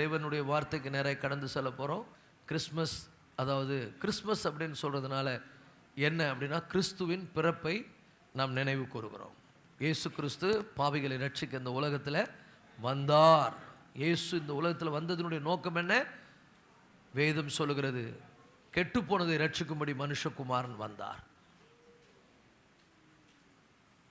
தேவனுடைய வார்த்தைக்கு நேராக கடந்து செல்ல போகிறோம். கிறிஸ்மஸ், அதாவது கிறிஸ்மஸ் அப்படின்னு சொல்கிறதுனால என்ன அப்படின்னா, கிறிஸ்துவின் பிறப்பை நாம் நினைவு கூறுகிறோம். இயேசு கிறிஸ்து பாவிகளை ரட்சிக்க இந்த உலகத்தில் வந்தார். இயேசு இந்த உலகத்தில் வந்ததனுடைய நோக்கம் என்ன? வேதம் சொல்லுகிறது, கெட்டு போனதை ரட்சிக்கும்படி மனுஷகுமாரன் வந்தார்.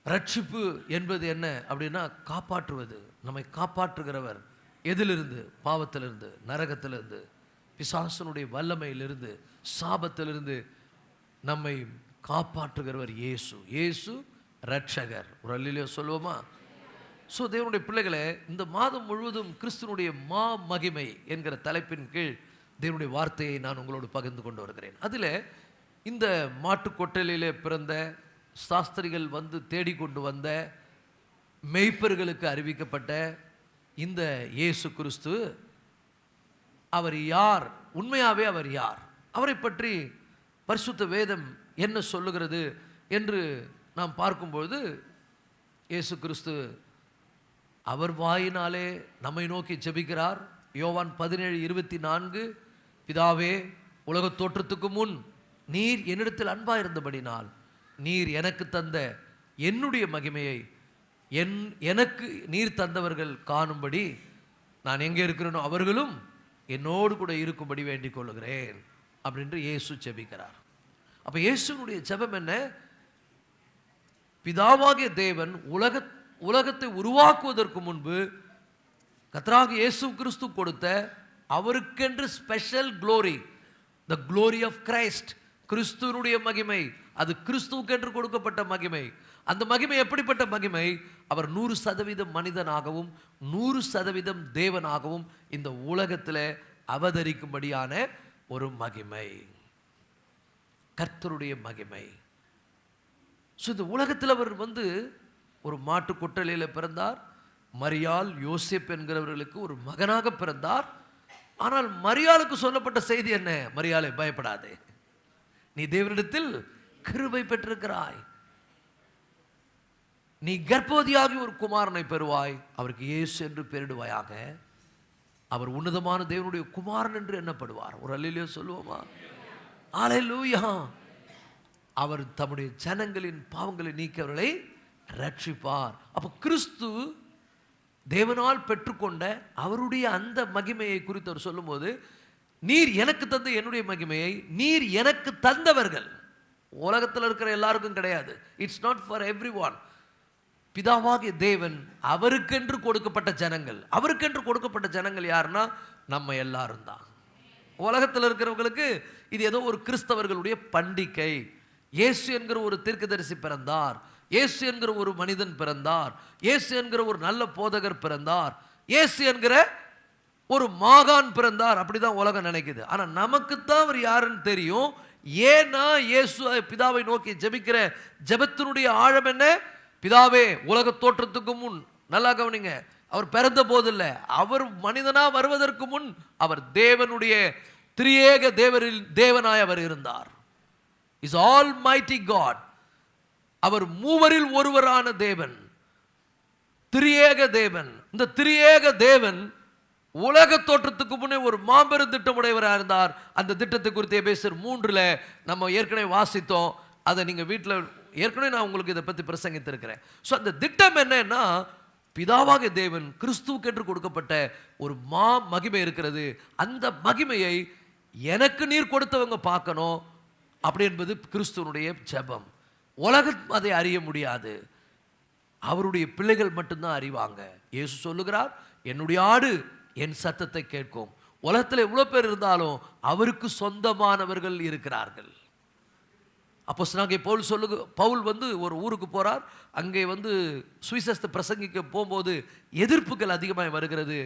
ரட்சிப்பு என்பது என்ன அப்படின்னா, காப்பாற்றுவது. நம்மை காப்பாற்றுகிறவர் எதிலிருந்து? பாவத்திலிருந்து, நரகத்திலிருந்து, பிசாசனுடைய வல்லமையிலிருந்து, சாபத்திலிருந்து நம்மை காப்பாற்றுகிறவர் இயேசு. இயேசு ரட்சகர். ஒரு அல்லேலூயா சொல்லுவோமா? ஸோ தேவனுடைய பிள்ளைகளே, இந்த மாதம் முழுவதும் கிறிஸ்துவனுடைய மகிமை என்கிற தலைப்பின் கீழ் தேவனுடைய வார்த்தையை நான் உங்களோடு பகிர்ந்து கொண்டு வருகிறேன். அதில் இந்த மாட்டு கொட்டலிலே பிறந்த சாஸ்திரிகள் வந்து தேடிக்கொண்டு வந்த மெய்ப்பர்களுக்கு அறிவிக்கப்பட்ட இந்த இயேசு கிறிஸ்து, அவர் யார்? உண்மையாகவே அவர் யார்? அவரை பற்றி பரிசுத்த வேதம் என்ன சொல்லுகிறது என்று நாம் பார்க்கும்பொழுது, இயேசு கிறிஸ்து அவர் வாயினாலே நம்மை நோக்கி ஜெபிக்கிறார். யோவான் 17:24, பிதாவே, உலகத் தோற்றத்துக்கு முன் நீர் என்னிடத்தில் அன்பாயிருந்தபடினால் நீர் எனக்கு தந்த என்னுடைய மகிமையை எனக்கு நீர் தந்தவர்கள் காணும்படி நான் எங்கே இருக்கிறேனோ அவர்களும் என்னோடு கூட இருக்கும்படி வேண்டிக் கொள்ளுகிறேன் அப்படின்று இயேசு ஜெபிக்கிறார். அப்போ இயேசுனுடைய ஜெபம் என்ன? பிதாவாகிய தேவன் உலகத்தை உருவாக்குவதற்கு முன்பு கர்த்தராகிய இயேசு கிறிஸ்து கொடுத்த அவருக்கென்று special glory, the glory of Christ, கிறிஸ்துவனுடைய மகிமை. அது கிறிஸ்துவுக்கென்று கொடுக்கப்பட்ட மகிமை. அந்த மகிமை எப்படிப்பட்ட மகிமை? அவர் 100% மனிதனாகவும் 100% தேவனாகவும் இந்த உலகத்தில் அவதரிக்கும்படியான ஒரு மகிமை, கர்த்தருடைய மகிமை. ஸோ இந்த உலகத்தில் அவர் வந்து ஒரு மாட்டு கொட்டலில் பிறந்தார். மரியாள், யோசேப் என்கிறவர்களுக்கு ஒரு மகனாக பிறந்தார். ஆனால் மரியாளுக்கு சொல்லப்பட்ட செய்தி என்ன? மரியாளே, பயப்படாதே, நீ தேவனிடத்தில் கிருபை பெற்றிருக்கிறாய், நீ கர்ப்பவதியாகி ஒரு குமாரனை பெறுவாய், அவருக்கு இயேசு என்று பெயரிடுவாயாக, அவர் உன்னதமான தேவனுடைய குமாரன் என்று எண்ணப்படுவார். ஒரு அல்லேலூயா சொல்லுவோமா? அல்லேலூயா. அவர் தம்முடைய ஜனங்களின் பாவங்களை நீக்கவர்களை ரட்சிப்பார். அப்போ கிறிஸ்து தேவனால் பெற்றுக்கொண்ட அவருடைய அந்த மகிமையை குறித்து அவர் சொல்லும்போது, நீர் எனக்கு தந்த என்னுடைய மகிமையை நீர் எனக்கு தந்தவர்கள். உலகத்தில் இருக்கிற எல்லாருக்கும் கிடையாது. It's not for every one. பிதாவாகிய தேவன் அவருக்கென்று கொடுக்கப்பட்ட ஜனங்கள். அவருக்கென்று கொடுக்கப்பட்ட ஜனங்கள் யாருன்னா நம்ம எல்லாரும் தான். உலகத்தில் இருக்கிறவங்களுக்கு இது ஏதோ ஒரு கிறிஸ்தவர்களுடைய பண்டிகை. இயேசு என்கிற ஒரு தீர்க்கதரிசி பிறந்தார், இயேசு என்கிற ஒரு மனிதன் பிறந்தார், இயேசு என்கிற ஒரு நல்ல போதகர் பிறந்தார், இயேசு என்கிற ஒரு மாகான் பிறந்தார், அப்படிதான் உலகம் நினைக்குது. ஆனால் நமக்குத்தான் அவர் யாருன்னு தெரியும். ஏன்னா இயேசு பிதாவை நோக்கி ஜெபிக்கிற ஜெபத்தினுடைய ஆழம் என்ன? பிதாவே, உலக தோற்றத்துக்கு முன், நல்லா கவனிங்க, அவர் பிறந்த போதில்ல, அவர் மனிதனா வருவதற்கு முன் அவர் தேவனுடைய திரியேக தேவனாய் அவர் இருந்தார். Is almighty God. அவர் மூவரில் ஒருவரான தேவன், திரியேக தேவன். இந்த திரியேக தேவன் உலக தோற்றத்துக்கு முன்னே ஒரு மாபெரும் திட்டமுடையவராக இருந்தார். அந்த திட்டத்தை குறித்து எபேசியர் 3 நம்ம ஏற்கனவே வாசித்தோம். அதை நீங்கள் வீட்டில் ஏற்கனவே நான் உங்களுக்கு இதை பற்றி பிரசங்கித்திருக்கிறேன். ஸோ அந்த திட்டம் என்னன்னா, பிதாவாகிய தேவன் கிறிஸ்துவுக்கு என்று கொடுக்கப்பட்ட ஒரு மகிமை இருக்கிறது. அந்த மகிமையை எனக்கு நீர் கொடுத்தவங்க பார்க்கணும். அப்படி என்பது கிறிஸ்துவனுடைய ஜெபம். உலகம் அதை அறிய முடியாது, அவருடைய பிள்ளைகள் மட்டும்தான் அறிவாங்க. இயேசு சொல்லுகிறார், என்னுடைய ஆடு என் சத்தத்தை கேட்கும். உலகத்தில் எவ்வளோ பேர் இருந்தாலும் அவருக்கு சொந்தமானவர்கள் இருக்கிறார்கள். அப்போஸ்தலனாகிய பவுல் வந்து ஒரு ஊருக்கு போகிறார். அங்கே வந்து சுவிசேஷத்தை பிரசங்கிக்க போகும்போது எதிர்ப்புகள் அதிகமாக வருகிறது.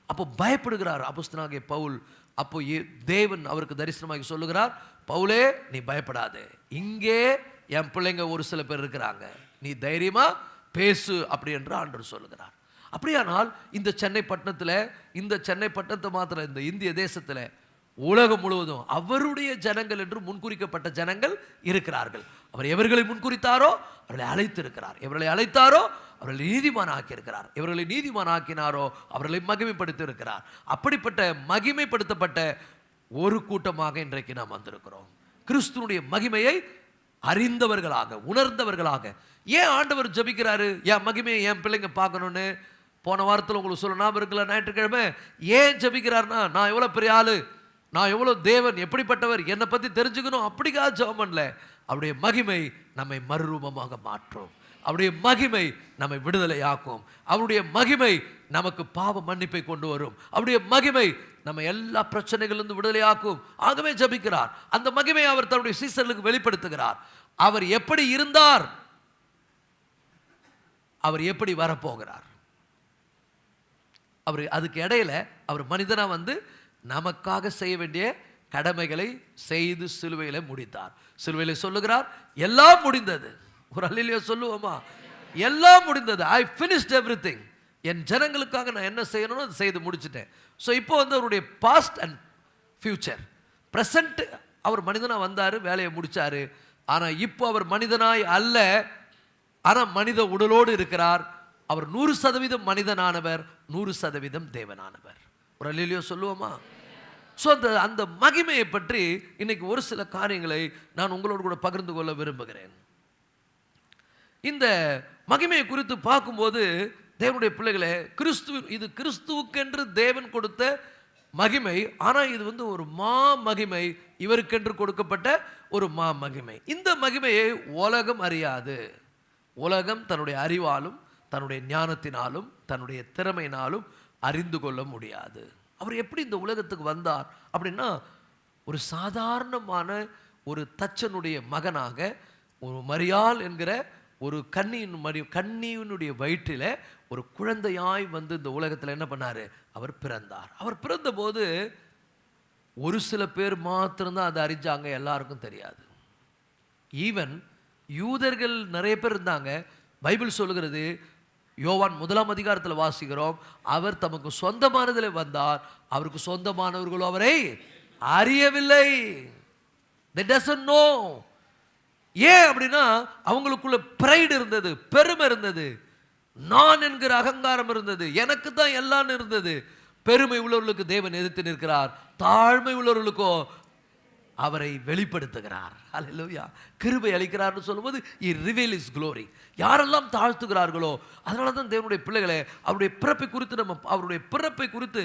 அப்போ பயப்படுகிறார் அப்போஸ்தலனாகிய பவுல். அப்போ தேவன் அவருக்கு தரிசனமாகி சொல்லுகிறார், பவுலே, நீ பயப்படாதே, இங்கே என் பிள்ளைங்க ஒரு சில பேர் இருக்கிறாங்க, நீ தைரியமா பேசு அப்படி என்று ஆண்டவர் சொல்லுகிறார். அப்படியானால் இந்த சென்னை பட்டணத்தை மாத்திரம், இந்த இந்திய தேசத்தில் உலகம் முழுவதும் அவருடைய ஜனங்கள் என்று முன்குறிக்கப்பட்ட ஜனங்கள் இருக்கிறார்கள். அவர் எவர்களை முன்குறித்தாரோ அவர்களை அழைத்திருக்கிறார். எவர்களை அழைத்தாரோ அவர்களை நீதிமானாக்கி இருக்கிறார். எவர்களை நீதிமானாக்கினாரோ அவர்களை மகிமைப்படுத்தி இருக்கிறார். அப்படிப்பட்ட மகிமைப்படுத்தப்பட்ட ஒரு கூட்டமாக இன்றைக்கு நாம் வந்திருக்கிறோம். கிறிஸ்துவுடைய மகிமையை அறிந்தவர்களாக, உணர்ந்தவர்களாக. ஏன் ஆண்டவர் ஜெபிக்கிறாரு? என் மகிமையை என் பிள்ளைங்க பார்க்கணும்னு போன வாரத்தில் உங்களுக்கு சொல்ல ஞாபகம் இருக்குல்ல, ஞாயிற்றுக்கிழமை. ஏன் ஜெபிக்கிறார்னா, நான் எவ்வளோ பெரிய ஆளு, நான் எவ்வளோ தேவன், எப்படிப்பட்டவர், என்னை பற்றி தெரிஞ்சுக்கணும், அப்படிக்காக ஜெபம் பண்ணல. அவருடைய மகிமை நம்மை மறுரூபமாக மாற்றும். அவருடைய மகிமை நம்மை விடுதலையாக்கும். அவருடைய மகிமை நமக்கு பாவ மன்னிப்பை கொண்டு வரும். அவருடைய மகிமை நம்ம எல்லா பிரச்சனைகளிலிருந்து விடுதலையாக்கும். ஆகவே ஜெபிக்கிறார். அந்த மகிமை அவர் தன்னுடைய சீசர்களுக்கு வெளிப்படுத்துகிறார். அவர் எப்படி இருந்தார், அவர் எப்படி வரப்போகிறார். அவர் அதுக்கு இடையில அவர் மனிதனா வந்து நமக்காக செய்ய வேண்டிய கடமைகளை செய்து சிலுவையில முடித்தார். சிலுவையில சொல்லுகிறார், எல்லாம் முடிந்தது. ஒரு அல்லேலூயா சொல்லுவோமா? எல்லாம் முடிந்தது. I finished everything. என் ஜனங்களுக்காக நான் என்ன செய்யணும்னு அதை செய்து முடிச்சிட்டேன். ஸோ இப்போ வந்து அவருடைய பாஸ்ட் அண்ட் ஃபியூச்சர், ப்ரெசண்ட், அவர் மனிதனாக வந்தார், வேலையை முடித்தார். ஆனால் இப்போ அவர் மனிதனாய் அல்ல, ஆனால் மனித உடலோடு இருக்கிறார். அவர் 100% மனிதனானவர், 100% தேவனானவர். ஒரு அல்லேலூயா சொல்லுவோமா? ஸோ அந்த மகிமையை பற்றி இன்னைக்கு ஒரு சில காரியங்களை நான் உங்களோடு கூட பகிர்ந்து கொள்ள விரும்புகிறேன். இந்த மகிமையை குறித்து பார்க்கும்போது தேவனுடைய பிள்ளைகளே, இது கிறிஸ்துவுக்கென்று தேவன் கொடுத்த மகிமை. ஆனால் இது வந்து ஒரு மா மகிமை, இவருக்கென்று கொடுக்கப்பட்ட ஒரு மா மகிமை. இந்த மகிமையை உலகம் அறியாது. உலகம் தன்னுடைய அறிவாலும் தன்னுடைய ஞானத்தினாலும் தன்னுடைய திறமையினாலும் அறிந்து கொள்ள முடியாது. அவர் எப்படி இந்த உலகத்துக்கு வந்தார் அப்படின்னா, ஒரு சாதாரணமான ஒரு தச்சனுடைய மகனாக, ஒரு மரியாள் என்கிற ஒரு கன்னியினுடைய வயிற்றில் ஒரு குழந்தையாய் வந்து இந்த உலகத்தில் என்ன பண்ணார்? அவர் பிறந்தார். அவர் பிறந்தபோது ஒரு சில பேர் மாத்திரம்தான் அதை அறிஞ்சாங்க, எல்லாருக்கும் தெரியாது. ஈவன் யூதர்கள் நிறைய பேர் இருந்தாங்க. பைபிள் சொல்லுகிறது, யோவான் 1ஆம் அதிகாரத்தில் வாசிக்கிறோம், அவர் தமக்கு சொந்தமானதில் வந்தார், அவருக்கு சொந்தமானவர்களோ அவரை அறியவில்லை. They doesn't know. ஏன் அப்படின்னா, அவங்களுக்குள்ள பிரைடு இருந்தது, பெருமை இருந்தது, நான் என்கிற அகங்காரம் இருந்தது, எனக்கு தான் எல்லாம் இருந்தது. பெருமை உள்ளவர்களுக்கு தேவன் எதிர்த்து நிற்கிறார், தாழ்மை உள்ளவர்களுக்கோ அவரை வெளிப்படுத்துகிறார். ஹல்லேலூயா. கிருபை அளிக்கிறார்னு சொல்லும்போது he reveal his glory. யாரெல்லாம் தாழ்த்துகிறார்களோ, அதனால தான் தேவனுடைய பிள்ளைகளே, அவருடைய பிறப்பை குறித்து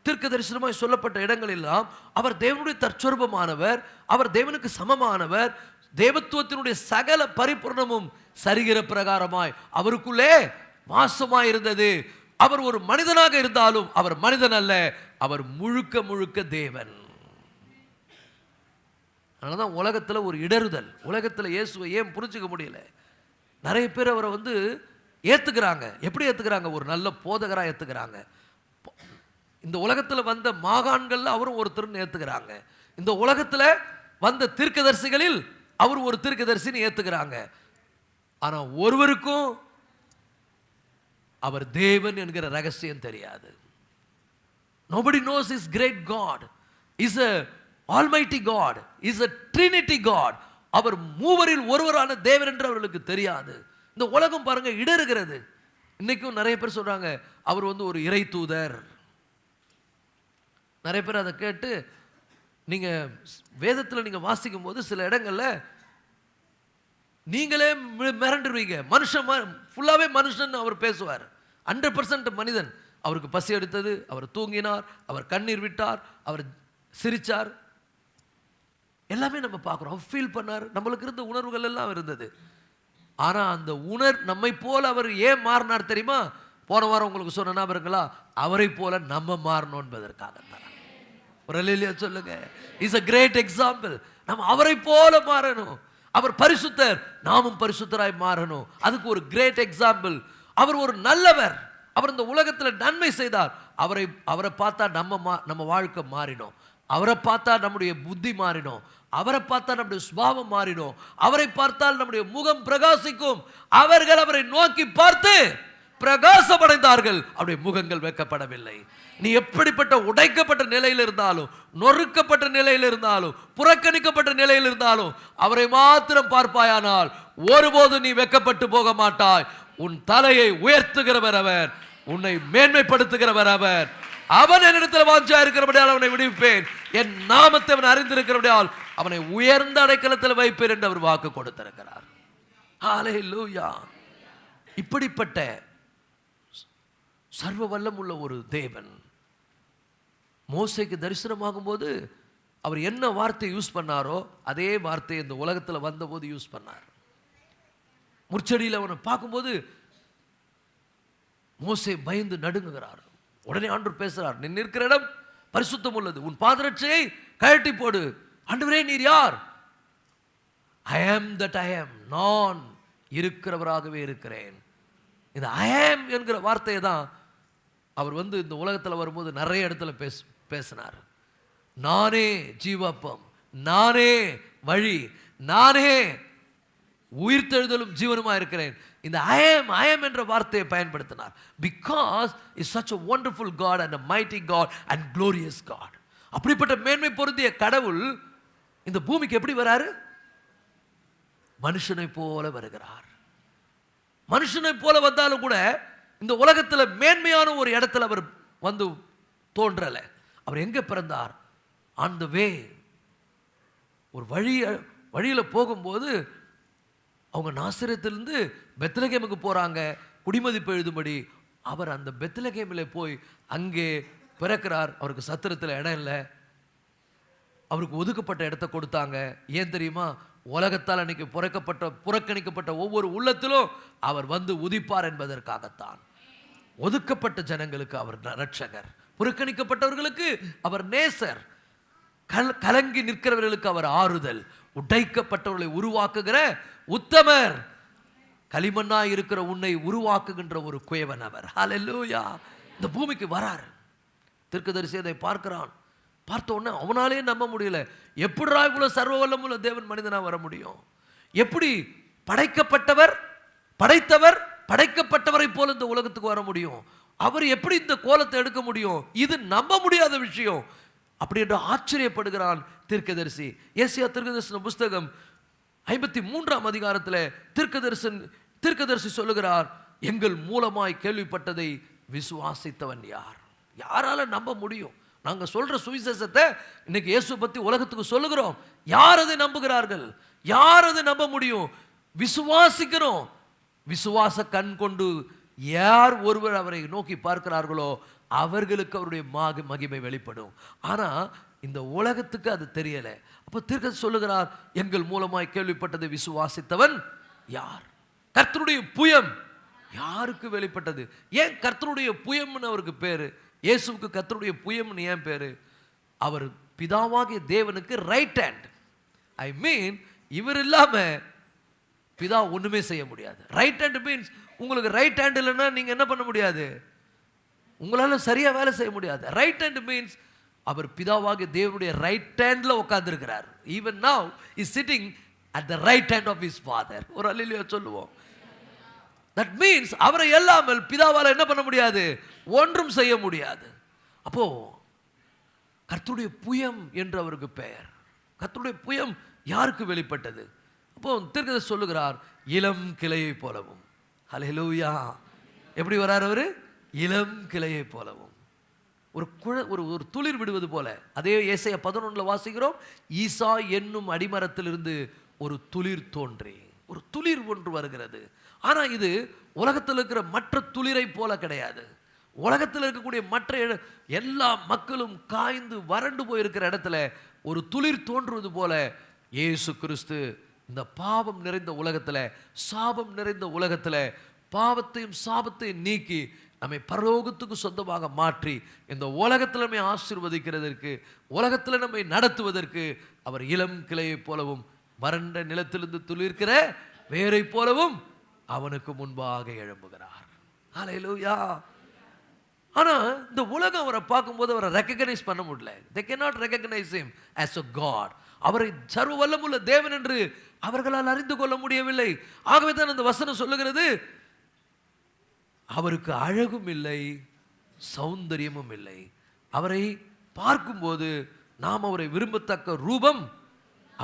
தீர்க்க தரிசனமாய் சொல்லப்பட்ட இடங்கள் எல்லாம் அவர் தேவனுடைய தற்சொரூபமானவர், அவர் தேவனுக்கு சமமானவர், தேவத்துவத்தினுடைய சகல பரிபூர்ணமும் சரிகிற பிரகாரமாய் அவருக்குள்ளே வாசமாய் இருந்தது. அவர் ஒரு மனிதனாக இருந்தாலும் அவர் மனிதன் அல்ல, அவர் முழுக்க முழுக்க தேவன். அதனால தான் உலகத்தில் ஒரு இடறுதல். உலகத்தில் இயேசுவை ஏன் புரிஞ்சுக்க முடியல? நிறைய பேர் அவரை வந்து ஏற்றுக்கிறாங்க. எப்படி ஏற்றுக்கிறாங்க? ஒரு நல்ல போதகராக ஏற்றுக்கிறாங்க. இந்த உலகத்தில் வந்த மாகாண்களில் அவரும் ஒருத்தர்னு ஏற்றுக்கிறாங்க. இந்த உலகத்தில் வந்த தீர்க்கதரிசிகளில் அவர் ஒரு தீர்க்கதரிசின்னு ஏற்றுக்கிறாங்க. ஆனால் ஒருவருக்கும் அவர் தேவன் என்கிற ரகசியம் தெரியாது. Nobody knows his great God. Is a Almighty God, is a Trinity God. அவர் மூவரில் ஒருவரான தேவன் என்று அவர்களுக்கு தெரியாது. இந்த உலகம் பாருங்க இடறுகிறது. இன்னைக்கும் நிறைய பேர் சொல்றாங்க அவர் வந்து ஒரு இறை தூதர். நிறைய பேர் அதை கேட்டு, நீங்க வேதத்தில் நீங்க வாசிக்கும் போது சில இடங்கள்ல நீங்களே மிரண்டுருவீங்க. மனுஷன் ஃபுல்லாவே மனுஷன் அவர் பேசுவார். 100% மனிதன். அவருக்கு பசி எடுத்தது, அவர் தூங்கினார், அவர் கண்ணீர் விட்டார், அவர் சிரிச்சார், எல்லாமே நம்ம பார்க்குறோம். அவர் ஃபீல் பண்ணார், நம்மளுக்கு இருந்த உணர்வுகள் எல்லாம் இருந்தது. ஆனால் அந்த நம்மை போல அவர் ஏன் மாறினார் தெரியுமா? போன வாரம் உங்களுக்கு சொன்ன ஞாபகங்களா? அவரை போல நம்ம மாறணும் என்பதற்காகத்தான். ஒரு அல்லேலூயா சொல்லுங்க. Is a great example. நம்ம அவரை போல மாறணும். அவர் பரிசுத்தர், நாமும் பரிசுத்தராய் மாறணும். அதுக்கு ஒரு கிரேட் எக்ஸாம்பிள். அவர் ஒரு நல்லவர். அவர் இந்த உலகத்தில் நன்மை செய்தார். அவரை பார்த்தா நம்ம வாழ்க்கை மாறினோம். அவரை பார்த்தா நம்முடைய புத்தி மாறினோம். அவரை பார்த்தா நம்முடைய சுபாவம் மாறினோம். அவரை பார்த்தால் நம்முடைய முகம் பிரகாசிக்கும். அவர்கள் அவரை நோக்கி பார்த்து பிரகாசமடைந்தார்கள், அவருடைய முகங்கள் வைக்கப்படவில்லை. நீ எப்படிப்பட்ட உடைக்கப்பட்ட நிலையில் இருந்தாலும், நொறுக்கப்பட்ட நிலையில் இருந்தாலும், புறக்கணிக்கப்பட்ட நிலையில் இருந்தாலும் அவரை மாத்திரம் பார்ப்பாயானால் ஒருபோதும் நீ வெட்கப்பட்டு போக மாட்டாய். உன் தலையை உயர்த்துகிறவர் அவர், உன்னை மேன்மைப்படுத்துகிறவர் அவர். அவன் என்னிடத்தில் வாஞ்சா இருக்கிறபடியால் அவனை விடுவிப்பேன், என் நாமத்தை அவன் அறிந்திருக்கிறபடியால் அவனை உயர்ந்த அடைக்கலத்தில் வைப்பேன் என்று அவர் வாக்கு கொடுத்திருக்கிறார். ஹல்லேலூயா. இப்படிப்பட்ட சர்வ வல்லம் உள்ள ஒரு தேவன் மோசேக்கு தரிசனமாகும் போது அவர் என்ன வார்த்தை யூஸ் பண்ணாரோ அதே வார்த்தையை இந்த உலகத்தில் வந்தபோது யூஸ் பண்ணார். முற்செடியில் அவனை பார்க்கும்போது மோசே பயந்து நடுங்குகிறார். உடனே ஆண்டவர் பேசுறார், நீ நிற்கிற இடம் பரிசுத்தம் உள்ளது, உன் பாதரட்சையை கழட்டி போடு. ஆண்டவரே நீர் யார்? I am that I am, நான் இருக்கிறவராகவே இருக்கிறேன். இந்த I am என்கிற வார்த்தையை தான் அவர் இந்த உலகத்தில் வரும்போது நிறைய இடத்துல பேசினார். நானே ஜீவப்பம், நானே வழி, நானே உயிர்த்தெழுதலும் ஜீவனுமா இருக்கிறேன். இந்த I am என்ற வார்த்தையை பயன்படுத்தினார். Because is such a wonderful God and a mighty God and glorious God. அப்படிப்பட்ட மேன்மை பொருந்திய கடவுள் இந்த பூமிக்கு எப்படி வராரு? மனுஷனை போல வருகிறார். மனுஷனை போல வந்தாலும் கூட இந்த உலகத்தில் மேன்மையான ஒரு இடத்துல அவர் தோன்றல. அவர் எங்க பிறந்தார்? ஆன் த வே. ஒரு வழியில் போகும்போது அவங்க நாசரேத்திலிருந்து பெத்லகேமுக்கு போறாங்க குடிமதிப்பு எழுதும்படி. அவர் அந்த பெத்லகேமில் போய் அங்கே பிறக்கிறார். அவருக்கு சத்திரத்தில் இடம் இல்லை, அவருக்கு ஒதுக்கப்பட்ட இடத்தை கொடுத்தாங்க. ஏன் தெரியுமா? உலகத்தால் அன்னைக்கு புறக்கணிக்கப்பட்ட ஒவ்வொரு உள்ளத்திலும் அவர் உதிப்பார் என்பதற்காகத்தான். ஒதுக்கப்பட்ட ஜனங்களுக்கு அவர் ரட்சகர், புறக்கணிக்கப்பட்டவர்களுக்கு அவர் நேசர், கலங்கி நிற்கிறவர்களுக்கு அவர் ஆறுதல், உடைக்கப்பட்டவர்களை உருவாக்குகிற உத்தமர், களிமண்ணாய் இருக்கிற உன்னை உருவாக்குகின்ற ஒரு குயவன் அவர். ஹல்லேலூயா. இந்த பூமிக்கு வரார். தீர்க்கதரிசி அதை பார்க்கிறான். பார்த்த உடனே அவனாலே நம்ப முடியல. எப்படிரா இவ்வளவு சர்வ வல்லமுள்ள தேவன் மனிதனா வர முடியும்? எப்படி படைத்தவர் படைக்கப்பட்டவரை போல இந்த உலகத்துக்கு வர முடியும்? அவர் எப்படி இந்த கோலத்தை எடுக்க முடியும்? இது நம்ப முடியாத விஷயம். அப்படி என்று ஆச்சரியப்படுகிறான் தீர்க்கதரிசி. ஏசாயா தீர்க்கதரிசன புஸ்தகம் 53ஆம் அதிகாரத்தில் தீர்க்கதரிசி சொல்லுகிறார், எங்கள் மூலமாய் கேள்விப்பட்டதை விசுவாசித்தவன் யார்? யாரால நம்ப முடியும்? நாங்க சொல்ற சுவிசேஷத்தை இன்னைக்கு இயேசு பத்தி உலகத்துக்கு சொல்லுகிறோம். யார் அதை நம்புகிறார்கள்? யார் அதை நம்ப முடியும்? விசுவாசிக்கிறோம். விசுவாச கண் கொண்டு யார் ஒருவர் அவரை நோக்கி பார்க்கிறார்களோ அவர்களுக்கு அவருடைய மகிமை வெளிப்படும். ஆனா இந்த உலகத்துக்கு அது தெரியல. அப்ப தீர்க்கதரிசி சொல்லுகிறார், எங்கள் மூலமாய் கேள்விப்பட்டதை விசுவாசித்தவன் யார்? கர்த்தருடைய புயம் யாருக்கு வெளிப்பட்டது? ஏன் கர்த்தருடைய புயம்னு அவருக்கு பேரு? இயேசுவுக்கு கர்த்தருடைய புயம்னு ஏன் பேரு? அவர் பிதாவாகிய தேவனுக்கு ரைட் ஹேண்ட். ஐ மீன் இவர் இல்லாம பிதா ஒண்ணுமே செய்ய முடியாது. ரைட் ஹேண்ட் மீன்ஸ் உங்களுக்கு ரைட் ஹேண்ட் இல்லைன்னா நீங்க என்ன பண்ண முடியாது? உங்களால சரியா வேலை செய்ய முடியாது. ரைட் ஹேண்ட் மீன்ஸ் அவர் பிதாவாகிய தேவனுடைய ரைட் ஹேண்ட்ல உட்கார்ந்து இருக்கிறார். Even now is sitting at the right hand of his father. ஒரு அல்லேலூயா சொல்லுவோம். தட் மீன்ஸ் அவரை இல்லாமல் பிதாவால் என்ன பண்ண முடியாது? ஒன்றும் செய்ய முடியாது. அப்போ கர்த்தருடைய புயம் என்று அவருக்கு பெயர். கர்த்தருடைய புயம் யாருக்கு வெளிப்பட்டது? அப்போ தீர்க்கதரிசி சொல்லுகிறார், இளம் கிளையை போலவும். ஹல்லேலூயா. எப்படி வரார் அவரு? இளம் கிளையை போலவும். ஒரு துளிர் விடுவது போல. அதே ஏசாயா 11 வாசிக்கிறோம், ஈசா என்னும் அடிமரத்திலிருந்து ஒரு துளிர் தோன்றி, ஒரு துளிர் ஒன்று வருகிறது. ஆனா இது உலகத்தில் இருக்கிற மற்ற துளிரை போல கிடையாது. உலகத்தில் இருக்கக்கூடிய மற்ற எல்லா மக்களும் காய்ந்து வறண்டு போயிருக்கிற இடத்துல ஒரு துளிர் தோன்றுவது போல இயேசு கிறிஸ்து இந்த பாவம் நிறைந்த உலகத்துல, சாபம் நிறைந்த உலகத்துல பாவத்தையும் சாபத்தையும் நீக்கி நம்மை பரலோகத்துக்கு சொந்தமாக மாற்றி இந்த உலகத்தில் நம்மை ஆசீர்வதிக்கிறதற்கு, உலகத்தில் நம்மை நடத்துவதற்கு அவர் இளம் கிளையை போலவும் வறண்ட நிலத்திலிருந்து துளிர்க்கிற வேரை போலவும் அவனுக்கு முன்பாக எழும்புகிறார். ஹல்லேலூயா. ஆனா இந்த உலகம் அவரை பார்க்கும்போது அவரை ரெகக்னைஸ் பண்ண முடியல. they cannot recognize him as a god. அவரை சர்வ வல்லமுள்ள தேவன் என்று அவர்களால் அறிந்து கொள்ள முடியவில்லை. ஆகவே தான் அந்த வசனம் சொல்லுகிறது, அவருக்கு அழகும் இல்லை, சௌந்தரியமும் இல்லை. அவரை பார்க்கும்போது நாம் அவரை விரும்பத்தக்க ரூபம்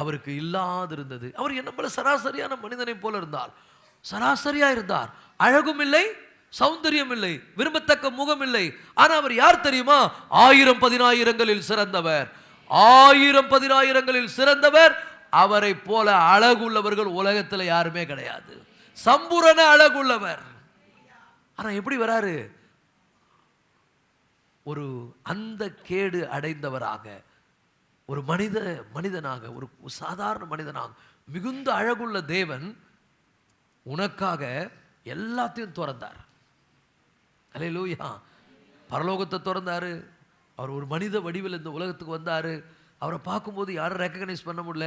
அவருக்கு இல்லாதிருந்தது. அவர் என்ன போல சராசரியான மனிதனை போல இருந்தார், சராசரியா இருந்தார். அழகும் இல்லை, சௌந்தரியம் இல்லை, விரும்பத்தக்க முகம் இல்லை. ஆனா அவர் யார் தெரியுமா? 1000 சிறந்தவர், 1000 சிறந்தவர். அவரை போல அழகுள்ளவர்கள் உலகத்தில் யாருமே கிடையாது. சம்பூரண அழகுள்ளவர். ஆனா எப்படி வராரு? ஒரு அந்த கேடு அடைந்தவராக, ஒரு மனிதனாக, ஒரு சாதாரண மனிதனாக, மிகுந்த அழகுள்ள தேவன் உனக்காக எல்லாத்தையும் திறந்தார். அல்லேலூயா. பரலோகத்தை திறந்தாரு. அவர் ஒரு மனித வடிவில் இந்த உலகத்துக்கு வந்தாரு. அவரை பார்க்கும்போது யாரும் ரெக்கக்னைஸ் பண்ண முடியல.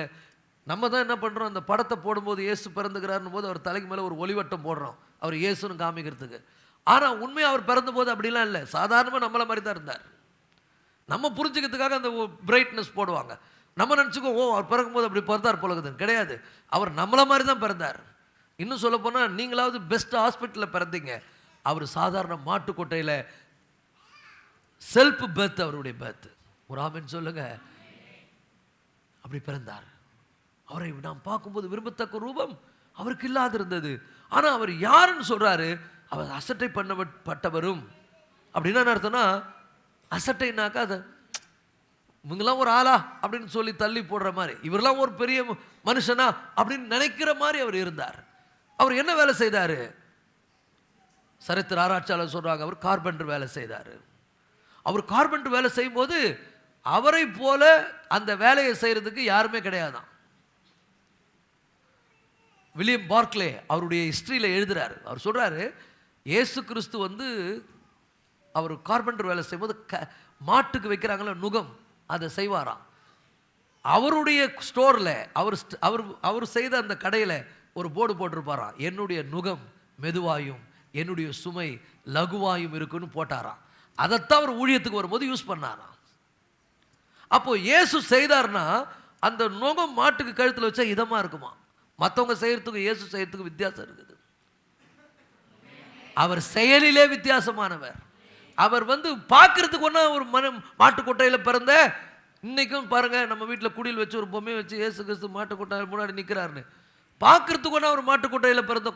நம்ம தான் என்ன பண்ணுறோம், அந்த படத்தை போடும்போது இயேசு பிறந்துக்கிறாருன்னு போது அவர் தலைக்கு மேலே ஒரு ஒளிவட்டம் போடுறோம், அவர் இயேசுன்னு காமிக்கிறதுக்கு. ஆனால் உண்மையாக அவர் பிறந்த போது அப்படிலாம் இல்லை, சாதாரணமாக நம்மளை மாதிரி தான் இருந்தார். நம்ம புரிஞ்சுக்கிறதுக்காக அந்த பிரைட்னஸ் போடுவாங்க. நம்ம நினச்சிக்கோ, ஓ அவர் பிறக்கும்போது அப்படி பிறந்தார் போலகுதுன்னு. கிடையாது, அவர் நம்மளை மாதிரி தான் பிறந்தார். இன்னும் சொல்ல போனால் நீங்களாவது பெஸ்ட் ஹாஸ்பிட்டலில் பிறந்தீங்க, அவர் சாதாரண மாட்டுக்கொட்டையில் செல்ஃப் பர்த், அவருடைய பர்த். ஒரு ஆமென் சொல்லுங்க. அப்படி பிறந்தார். அவரை நாம் பார்க்கும்போது விரும்பத்தக்க ரூபம் அவருக்கு இல்லாது இருந்தது. ஆனால் அவர் யாருன்னு சொல்றாரு? அவர் அசட்டை பண்ணப்பட்டவரும். அப்படின்னா என்ன அர்த்தம்னா, அசட்டைனாக்கா அது இவங்கெல்லாம் ஒரு ஆளா அப்படின்னு சொல்லி தள்ளி போடுற மாதிரி, இவரெல்லாம் ஒரு பெரிய மனுஷனா அப்படின்னு நினைக்கிற மாதிரி அவர் இருந்தார். அவர் என்ன வேலை செய்தார்? சரித்திர ஆராய்ச்சியாளர் சொல்றாங்க, அவர் கார்பெண்டர் வேலை செய்தார். அவர் கார்பெண்டர் வேலை செய்யும் போது அவரை போல அந்த வேலையை செய்யறதுக்கு யாருமே கிடையாதான். வில்லியம் பார்க்லே அவருடைய ஹிஸ்டரியில் எழுதுறாரு. அவர் சொல்றாரு, இயேசு கிறிஸ்து வந்து அவர் கார்பெண்டர் வேலை செய்யும்போது மாட்டுக்கு வைக்கிறாங்களே நுகம், அதை செய்வாராம். அவருடைய ஸ்டோரில் அவர் செய்த அந்த கடையில் ஒரு போர்டு போட்டிருப்பாராம், என்னுடைய நுகம் மெதுவாயும் என்னுடைய சுமை லகுவாயும் இருக்குன்னு போட்டாராம். அதைத்தான் அவர் ஊழியத்துக்கு வரும்போது யூஸ் பண்ணாராம். அப்போ இயேசு செய்தார்னா அந்த நுகம் மாட்டுக்கு கழுத்தில் வச்சா இதமா இருக்குமா. மற்றவங்க செய்யறதுக்கு இயேசு செய்யறதுக்கு வித்தியாசம் இருக்குது. அவர் செயலிலே வித்தியாசமானவர். அவர் வந்து பார்க்கறதுக்கு ஒன்றா ஒரு மாட்டுக்கொட்டையில் பிறந்த, இன்னைக்கும் பாருங்க நம்ம வீட்டில் குடியில் வச்சு ஒரு பொம்மையை வச்சு இயேசு கிறிஸ்து மாட்டுக்கொட்டையில் முன்னாடி நிற்கிறாருன்னு பார்க்கறதுக்கு ஒன்றா ஒரு மாட்டுக்கொட்டையில் பிறந்த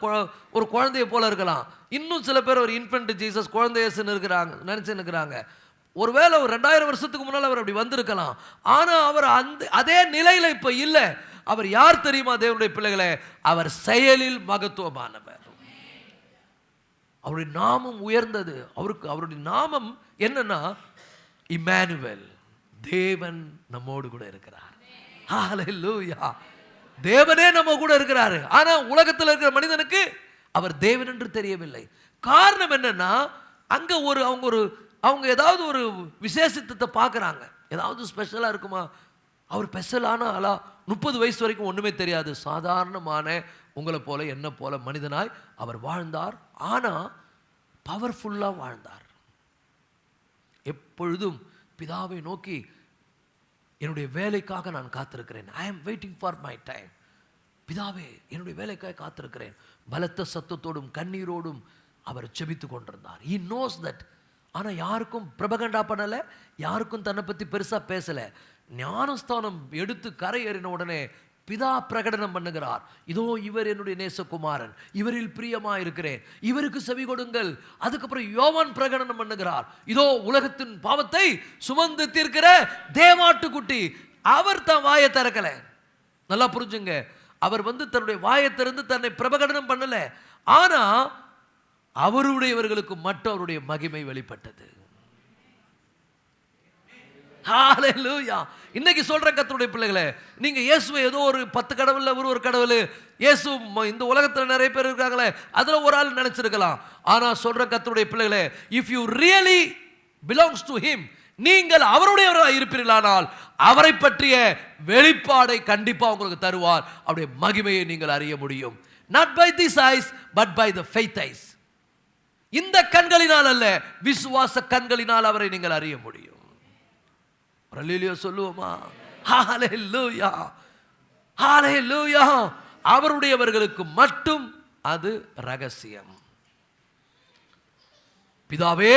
ஒரு குழந்தைய போல இருக்கலாம். இன்னும் சில பேர் ஒரு இன்ஃபென்ட் ஜீசஸ் குழந்தை இயேசுன்னு இருக்கிறாங்க, நினைச்சு நிற்கிறாங்க. ஒருவேளை ஒரு 2000 வருஷத்துக்கு முன்னால் அவர் அப்படி வந்திருக்கலாம். ஆனால் அவர் அதே நிலையில் இப்போ இல்லை. அவர் யார் தெரியுமா தேவனுடைய பிள்ளைகளே? அவர் செயலில் மகத்துவமானவர். அவருடைய நாமம் உயர்ந்தது. அவருடைய நாமம் என்னன்னா இம்மானுவேல், தேவன் நம்மோடு கூட இருக்கிறார். ஹல்லேலூயா. தேவனே நம்ம கூட இருக்கிறாரு. ஆனா உலகத்தில் இருக்கிற மனிதனுக்கு அவர் தேவன் என்று தெரியவில்லை. காரணம் என்னன்னா, அங்க அவங்க ஏதாவது ஒரு விசேஷத்தை பார்க்குறாங்க, ஏதாவது ஸ்பெஷலாக இருக்குமா. அவர் ஸ்பெஷலான ஆளா? 30 வயசு வரைக்கும் ஒன்றுமே தெரியாது, சாதாரணமான உங்களை போல என்ன போல மனிதனாய் அவர் வாழ்ந்தார். ஆனால் பவர்ஃபுல்லாக வாழ்ந்தார். எப்பொழுதும் பிதாவை நோக்கி, என்னுடைய வேலைக்காக நான் காத்திருக்கிறேன், ஐ ஆம் வெயிட்டிங் ஃபார் மை டைம். பிதாவே, என்னுடைய வேலைக்காக காத்திருக்கிறேன். பலத்த சத்தத்தோடும் கண்ணீரோடும் அவர் ஜெபித்து கொண்டிருந்தார். he knows that. ஆனால் யாருக்கும் பிரபகண்டா பண்ணலை, யாருக்கும் தன்னை பற்றி பெருசாக பேசலை. ஞானஸ்தானம் எடுத்து கரை ஏறின உடனே பிதா பிரகடனம் பண்ணுகிறார், இதோ இவர் என்னுடைய நேசகுமாரன், இவரில் பிரியமா இருக்கிறேன், இவருக்கு செவி கொடுங்கள். அதுக்கப்புறம் யோவான் பிரகடனம் பண்ணுகிறார், இதோ உலகத்தின் பாவத்தை சுமந்து தீர்க்கிற தேவாட்டுக்குட்டி. அவர் தான் வாயை திறக்கல. நல்லா புரிஞ்சுங்க, அவர் தன்னுடைய வாயை திறந்து தன்னை பிரகடனம் பண்ணல. ஆனா அவருடையவர்களுக்கு மட்டும் அவருடைய மகிமை வெளிப்பட்டது. ஹல்லேலூயா. இன்னைக்கு சொல்ற கர்த்தருடைய பிள்ளைகளே, நீங்க இயேசுவை ஏதோ ஒரு 10 கடவுள்ல ஒரு கடவுள், இயேசு இந்த உலகத்தில் நிறைய பேர் இருக்காங்களே அதுல ஒரு ஆள் நினைச்சிருக்கலாம். ஆனா சொல்ற கர்த்தருடைய பிள்ளைகளே, if you really belongs to him, நீங்கள் அவருடையவராக இருப்பீர்களானால் அவரை பற்றிய வெளிப்பாடை கண்டிப்பா உங்களுக்கு தருவார். அவருடைய மகிமையை நீங்கள் அறிய முடியும். not by these eyes but by the faith eyes. இந்த கண்களினால் அல்ல, விசுவாச கண்களினால் அவரை நீங்கள் அறிய முடியும். அல்லேலூயா சொல்லுவோமா? ஹல்லேலூயா, ஹல்லேலூயா. அவருடையவர்களுக்கு மட்டும் அது ரகசியம். பிதாவே,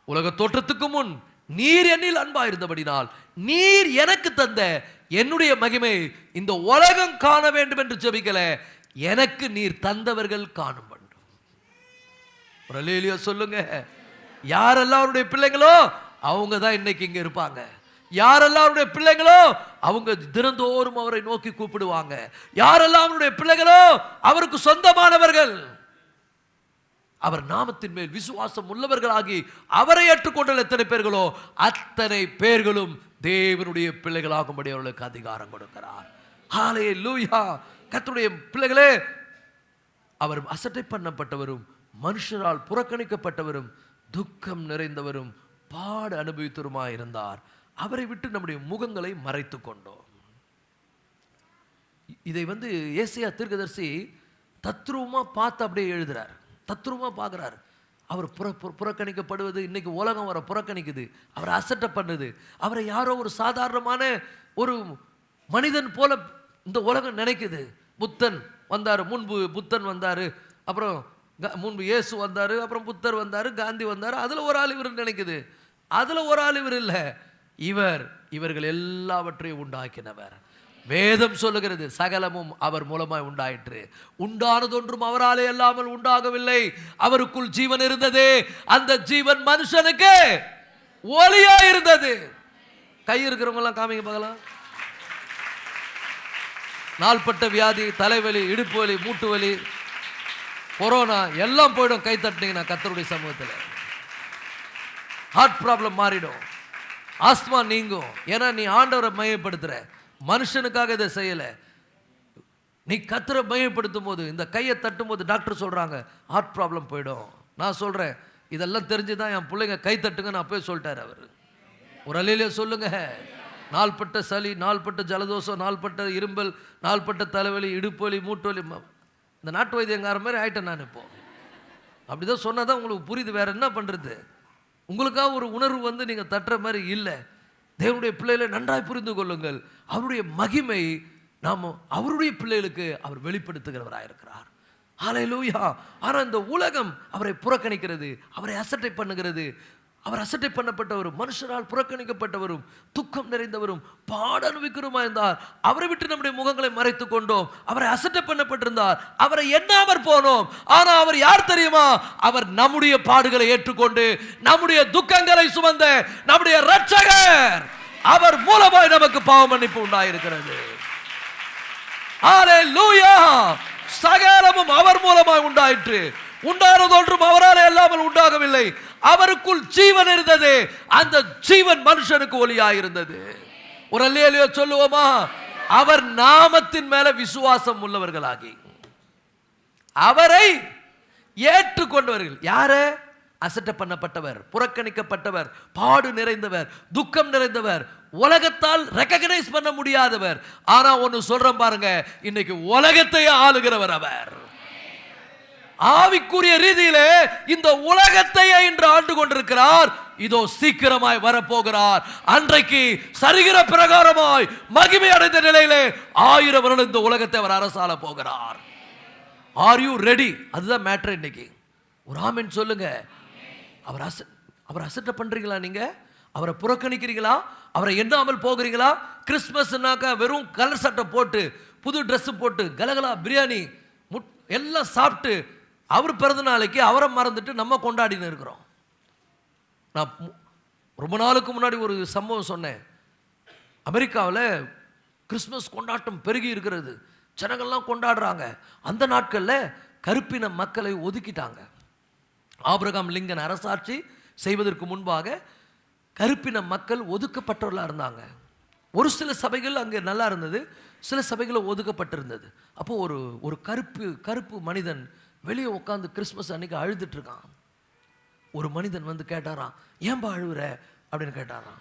உலக தோற்றத்துக்கு முன் நீர் என்னில் அன்பாயிருந்தபடினால் நீர் எனக்கு தந்த என்னுடைய மகிமை இந்த உலகம் காண வேண்டும் என்று ஜெபிக்கல, எனக்கு நீர் தந்தவர்கள் காணும் வேண்டும். சொல்லுங்க. யாரெல்லாம் அவருடைய பிள்ளைங்களோ அவங்க தான் இன்னைக்கு இங்க இருப்பாங்க. யாரெல்லாம் அவருடைய பிள்ளைங்களோ அவங்க தினந்தோறும் அவரை நோக்கி கூப்பிடுவாங்க. யாரெல்லாம் அவருடைய பிள்ளைகளோ அவருக்கு சொந்தமானவர்கள், அவர் நாமத்தின் மேல் விசுவாசம் உள்ளவர்களாகி அவரை ஏற்றுக்கொண்ட எத்தனை பேர்களோ அத்தனை பேர்களும் தேவனுடைய பிள்ளைகளாகும்படி அவர்களுக்கு அதிகாரம் கொடுக்கிறார். ஹல்லேலூயா. கர்த்தருடைய பிள்ளைகளே, அவர் அசட்டை பண்ணப்பட்டவரும் மனுஷரால் புறக்கணிக்கப்பட்டவரும் துக்கம் நிறைந்தவரும் பாடு அனுபவித்தவருமாய் இருந்தார். அவரை விட்டு நம்முடைய முகங்களை மறைத்து கொண்டோம். இதை ஏசாயா தீர்க்கதரிசி தத்ரூபமா பார்த்து அப்படியே எழுதுறார், தத்ரூபமா பார்க்கிறார். அவர் புறக்கணிக்கப்படுவது, இன்னைக்கு உலகம் அவரை புறக்கணிக்குது, அவரை அசட்டை பண்ணுது. அவரை யாரோ ஒரு சாதாரணமான ஒரு மனிதன் போல இந்த உலகம் நினைக்குது. புத்தன் வந்தார், முன்பு புத்தன் வந்தார், அப்புறம் முன்பு இயேசு வந்தார், அப்புறம் புத்தர் வந்தார், காந்தி வந்தார். அதில் ஒரு ஆள் இவர் நினைக்குது. அதில் ஒரு ஆள் இவர் இல்லை. இவர்கள் எல்லாவற்றையும் உண்டாக்கினவர். வேதம் சொல்லுகிறது சகலமும் அவர் மூலமாய் உண்டாயிற்று. உண்டானதொன்றும் அவராலே அல்லாமல் உண்டாகவில்லை. அவருக்குள் ஜீவன் இருந்தது, அந்த ஜீவன் மனுஷனுக்கு ஒளியா இருந்தது. கை இருக்கிறவங்க எல்லாம் காமிங்க பார்க்கலாம். நாள்பட்ட வியாதி, தலைவலி, இடுப்பு வலி, மூட்டு வலி, கொரோனா எல்லாம் போயிடும் கை தட்டினீங்கன்னா கர்த்தருடைய சமூகத்தில். ஹார்ட் ப்ராப்ளம் மாறிடும், ஆஸ்மா நீங்கும். ஏன்னா நீ ஆண்டவரை மையப்படுத்துற, மனுஷனுக்காக இதை செய்யல. நீ கர்த்தரை மையப்படுத்தும் போது, இந்த கையை தட்டும் போது டாக்டர் சொல்றாங்க ஹார்ட் ப்ராப்ளம் போயிடும். நான் சொல்றேன், இதெல்லாம் தெரிஞ்சுதான் என் பிள்ளைங்க கை தட்டுங்க நான் போய் சொல்லிட்டார் அவர். ஒரு அலையிலே சொல்லுங்க. நாள்பட்ட சளி, நாள்பட்ட ஜலதோஷம், நாள்பட்ட இரும்பல், நாள்பட்ட தலைவலி, இடுப்பு வலி, மூட்டு வலி, இந்த நாட்டு வைத்தியங்கார மாதிரி ஆயிட்டேன் நான். இப்போ அப்படிதான் சொன்னாதான் உங்களுக்கு புரியுது. வேற என்ன பண்றது? உங்களுக்காக ஒரு உணர்வு நீங்க தட்டுற மாதிரி இல்லை. தேவனுடைய பிள்ளைகளை நன்றாய் புரிந்து கொள்ளுங்கள். அவருடைய மகிமை நாம் அவருடைய பிள்ளைகளுக்கு அவர் வெளிப்படுத்துகிறவராயிருக்கிறார். ஹல்லேலூயா. ஆனால் இந்த உலகம் அவரை புறக்கணிக்கிறது, அவரை அசட்டை பண்ணுகிறது. அவர் அசட்டை பண்ணப்பட்டவரும் மனுஷரால் புறக்கணிக்கப்பட்டவரும் துக்கம் நிறைந்தவரும் பாட அனுபவிக்கிறோமா இருந்தார். அவரை விட்டு நம்முடைய முகங்களை மறைத்து கொண்டோம். அவரை அசட்டை பண்ணப்பட்டிருந்தார், அவரை எண்ணாமற் போனோம். ஆனா அவர் யார் தெரியுமா? அவர் நம்முடைய பாடுகளை ஏற்றுக்கொண்டு நம்முடைய துக்கங்களை சுமந்த நம்முடைய இரட்சகர். அவர் மூலமாய் நமக்கு பாவ மன்னிப்பு உண்டாயிருக்கிறது. ஹல்லேலூயா. சகலமும் அவர் மூலமாய் உண்டாயிற்று. உண்டானதொன்றும் அவராலே அல்லாமல் உண்டாகவில்லை. அவருக்குள் ஜீவன் இருந்தது, அந்த ஜீவன் மனுஷனுக்கு ஒளியாயிருந்தது. ஒரு அல்லேலூயா சொல்லுவோமா? அவர் நாமத்தின் மேல விசுவாசம் உள்ளவர்களாகி அவரை ஏற்றுக்கொண்டவர்கள். யாரு? அசட்டை பண்ணப்பட்டவர், புறக்கணிக்கப்பட்டவர், பாடு நிறைந்தவர், துக்கம் நிறைந்தவர், உலகத்தால் ரெகக்னைஸ் பண்ண முடியாதவர். ஆனா ஒன்னு சொல்றேன் பாருங்க, இன்னைக்கு உலகத்தையே ஆளுகிறவர் அவர். ஆவிக்குரிய ரீதியிலே இந்த உலகத்தையே இன்று ஆண்டு கொண்டிருக்கிறார். இதோ சீக்கிரமாய் வரப்போகிறார். அன்றைக்கு சரிகிற பிரகாரமாய் மகிமை அடைந்த நிலையிலே 1000 வருடம் இந்த உலகத்தை அவர் அரசாள போகிறார். Are you ready? அதுதான் மேட்டர் இன்னைக்கு. ஒரு ஆமென் சொல்லுங்க. அவர் அசட்டை பண்றீங்களா? நீங்க அவரை புறக்கணிக்கிறீங்களா? அவரை எண்ணாமல் போகிறீங்களா? கிறிஸ்துமஸ்னாக்கா வெறும் கலர் சட்டை போட்டு புது ட்ரெஸ் போட்டு கலகலா பிரியாணி எல்லாம் சாப்பிட்டு அவர் பிறந்த நாளைக்கு அவரை மறந்துட்டு நம்ம கொண்டாடின்னு இருக்கிறோம். நான் ரொம்ப நாளுக்கு முன்னாடி ஒரு சம்பவம் சொன்னேன். அமெரிக்காவில் கிறிஸ்துமஸ் கொண்டாட்டம் பெருகி இருக்கிறது, ஜனங்கள்லாம் கொண்டாடுறாங்க. அந்த நாட்களில் கருப்பின மக்களை ஒதுக்கிட்டாங்க. ஆபிரகாம் லிங்கன் அரசாட்சி செய்வதற்கு முன்பாக கருப்பின மக்கள் ஒதுக்கப்பட்டவர்களாக இருந்தாங்க. ஒரு சில சபைகள் அங்கே நல்லா இருந்தது, சில சபைகளில் ஒதுக்கப்பட்டிருந்தது. அப்போ ஒரு கருப்பு மனிதன் வெளியே உட்காந்து கிறிஸ்மஸ் அன்னைக்கு அழுதுட்டு இருக்கான். ஒரு மனிதன் கேட்டாராம், ஏன்பா அழுவுற அப்படின்னு கேட்டாராம்.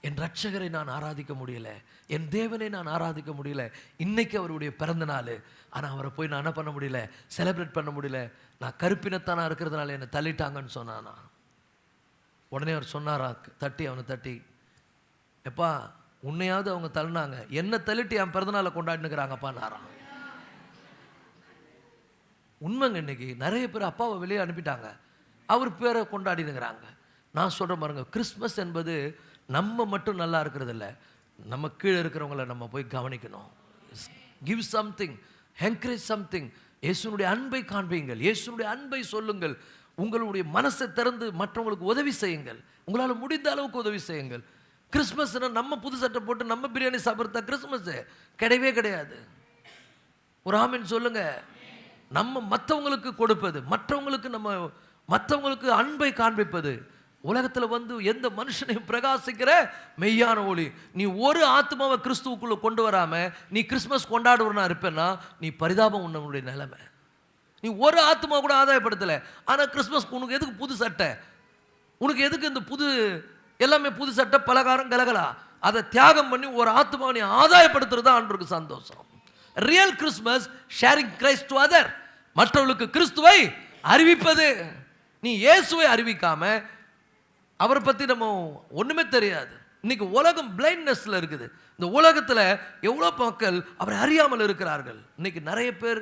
என் ரட்சகரை நான் ஆராதிக்க முடியல, என் தேவனை நான் ஆராதிக்க முடியல. இன்னைக்கு அவருடைய பிறந்த நாள், ஆனால் அவரை போய் நான் என்ன பண்ண முடியல, செலிப்ரேட் பண்ண முடியல. நான் கருப்பினத்தானா இருக்கிறதுனால என்னை தள்ளிட்டாங்கன்னு சொன்னானா. உடனே அவர் சொன்னாரா, அவனை தட்டி, எப்பா உன்னையாவது அவங்க தள்ளினாங்க, என்ன தள்ளிட்டு என் பிறந்தநாளை கொண்டாடினுக்கிறாங்கப்பா நாராம். உண்மைங்க. இன்னைக்கு நிறைய பேர் அப்பாவை வெளியே அனுப்பிட்டாங்க, அவர் பேரை கொண்டாடினுங்கிறாங்க. நான் சொல்கிறேன் பாருங்க, கிறிஸ்மஸ் என்பது நம்ம மட்டும் நல்லா இருக்கிறது இல்லை, நம்ம கீழே இருக்கிறவங்கள நம்ம போய் கவனிக்கணும். Give something, encourage something. இயேசுனுடைய அன்பை காண்பீங்கள், இயேசுனுடைய அன்பை சொல்லுங்கள், உங்களுடைய மனசை திறந்து மற்றவங்களுக்கு உதவி செய்யுங்கள், உங்களால் முடிந்த அளவுக்கு உதவி செய்யுங்கள். கிறிஸ்மஸ்னா நம்ம புது சட்டை போட்டு நம்ம பிரியாணி சாப்பிட்றதா கிறிஸ்மஸ்? கிடையவே கிடையாது. ஒரு ஆமீன் சொல்லுங்க. நம்ம மற்றவங்களுக்கு கொடுப்பது, மற்றவங்களுக்கு அன்பை காண்பிப்பது. உலகத்தில் வந்து எந்த மனுஷனையும் பிரகாசிக்கிற மெய்யான ஒளி. நீ ஒரு ஆத்மாவை கிறிஸ்துவுக்குள்ள கொண்டு வராம நீ கிறிஸ்மஸ் கொண்டாடுவனா இருப்பேன்னா நீ பரிதாபம் உன்னுடைய நிலைமை. நீ ஒரு ஆத்மா கூட ஆதாயப்படுத்தலை, ஆனால் கிறிஸ்மஸ் உனக்கு எதுக்கு புது சட்டை, உனக்கு எதுக்கு இந்த புது எல்லாமே புது சட்டை பலகாரம் கலகலா? அதை தியாகம் பண்ணி ஒரு ஆத்மாவை நீ ஆதாயப்படுத்துறது தான் ஆண்டவருக்கு சந்தோஷம். Real Christmas sharing Christ to other, மற்றவர்களுக்கு கிறிஸ்துவை அறிவிப்பது. நீ இயேசுவை அறிவிக்காம அவரை பற்றி நம்ம ஒன்றுமே தெரியாது. இன்னைக்கு உலகம் பிளைண்ட்னஸில் இருக்குது. இந்த உலகத்தில் எவ்வளோ மக்கள் அவரை அறியாமல் இருக்கிறார்கள். இன்னைக்கு நிறைய பேர்,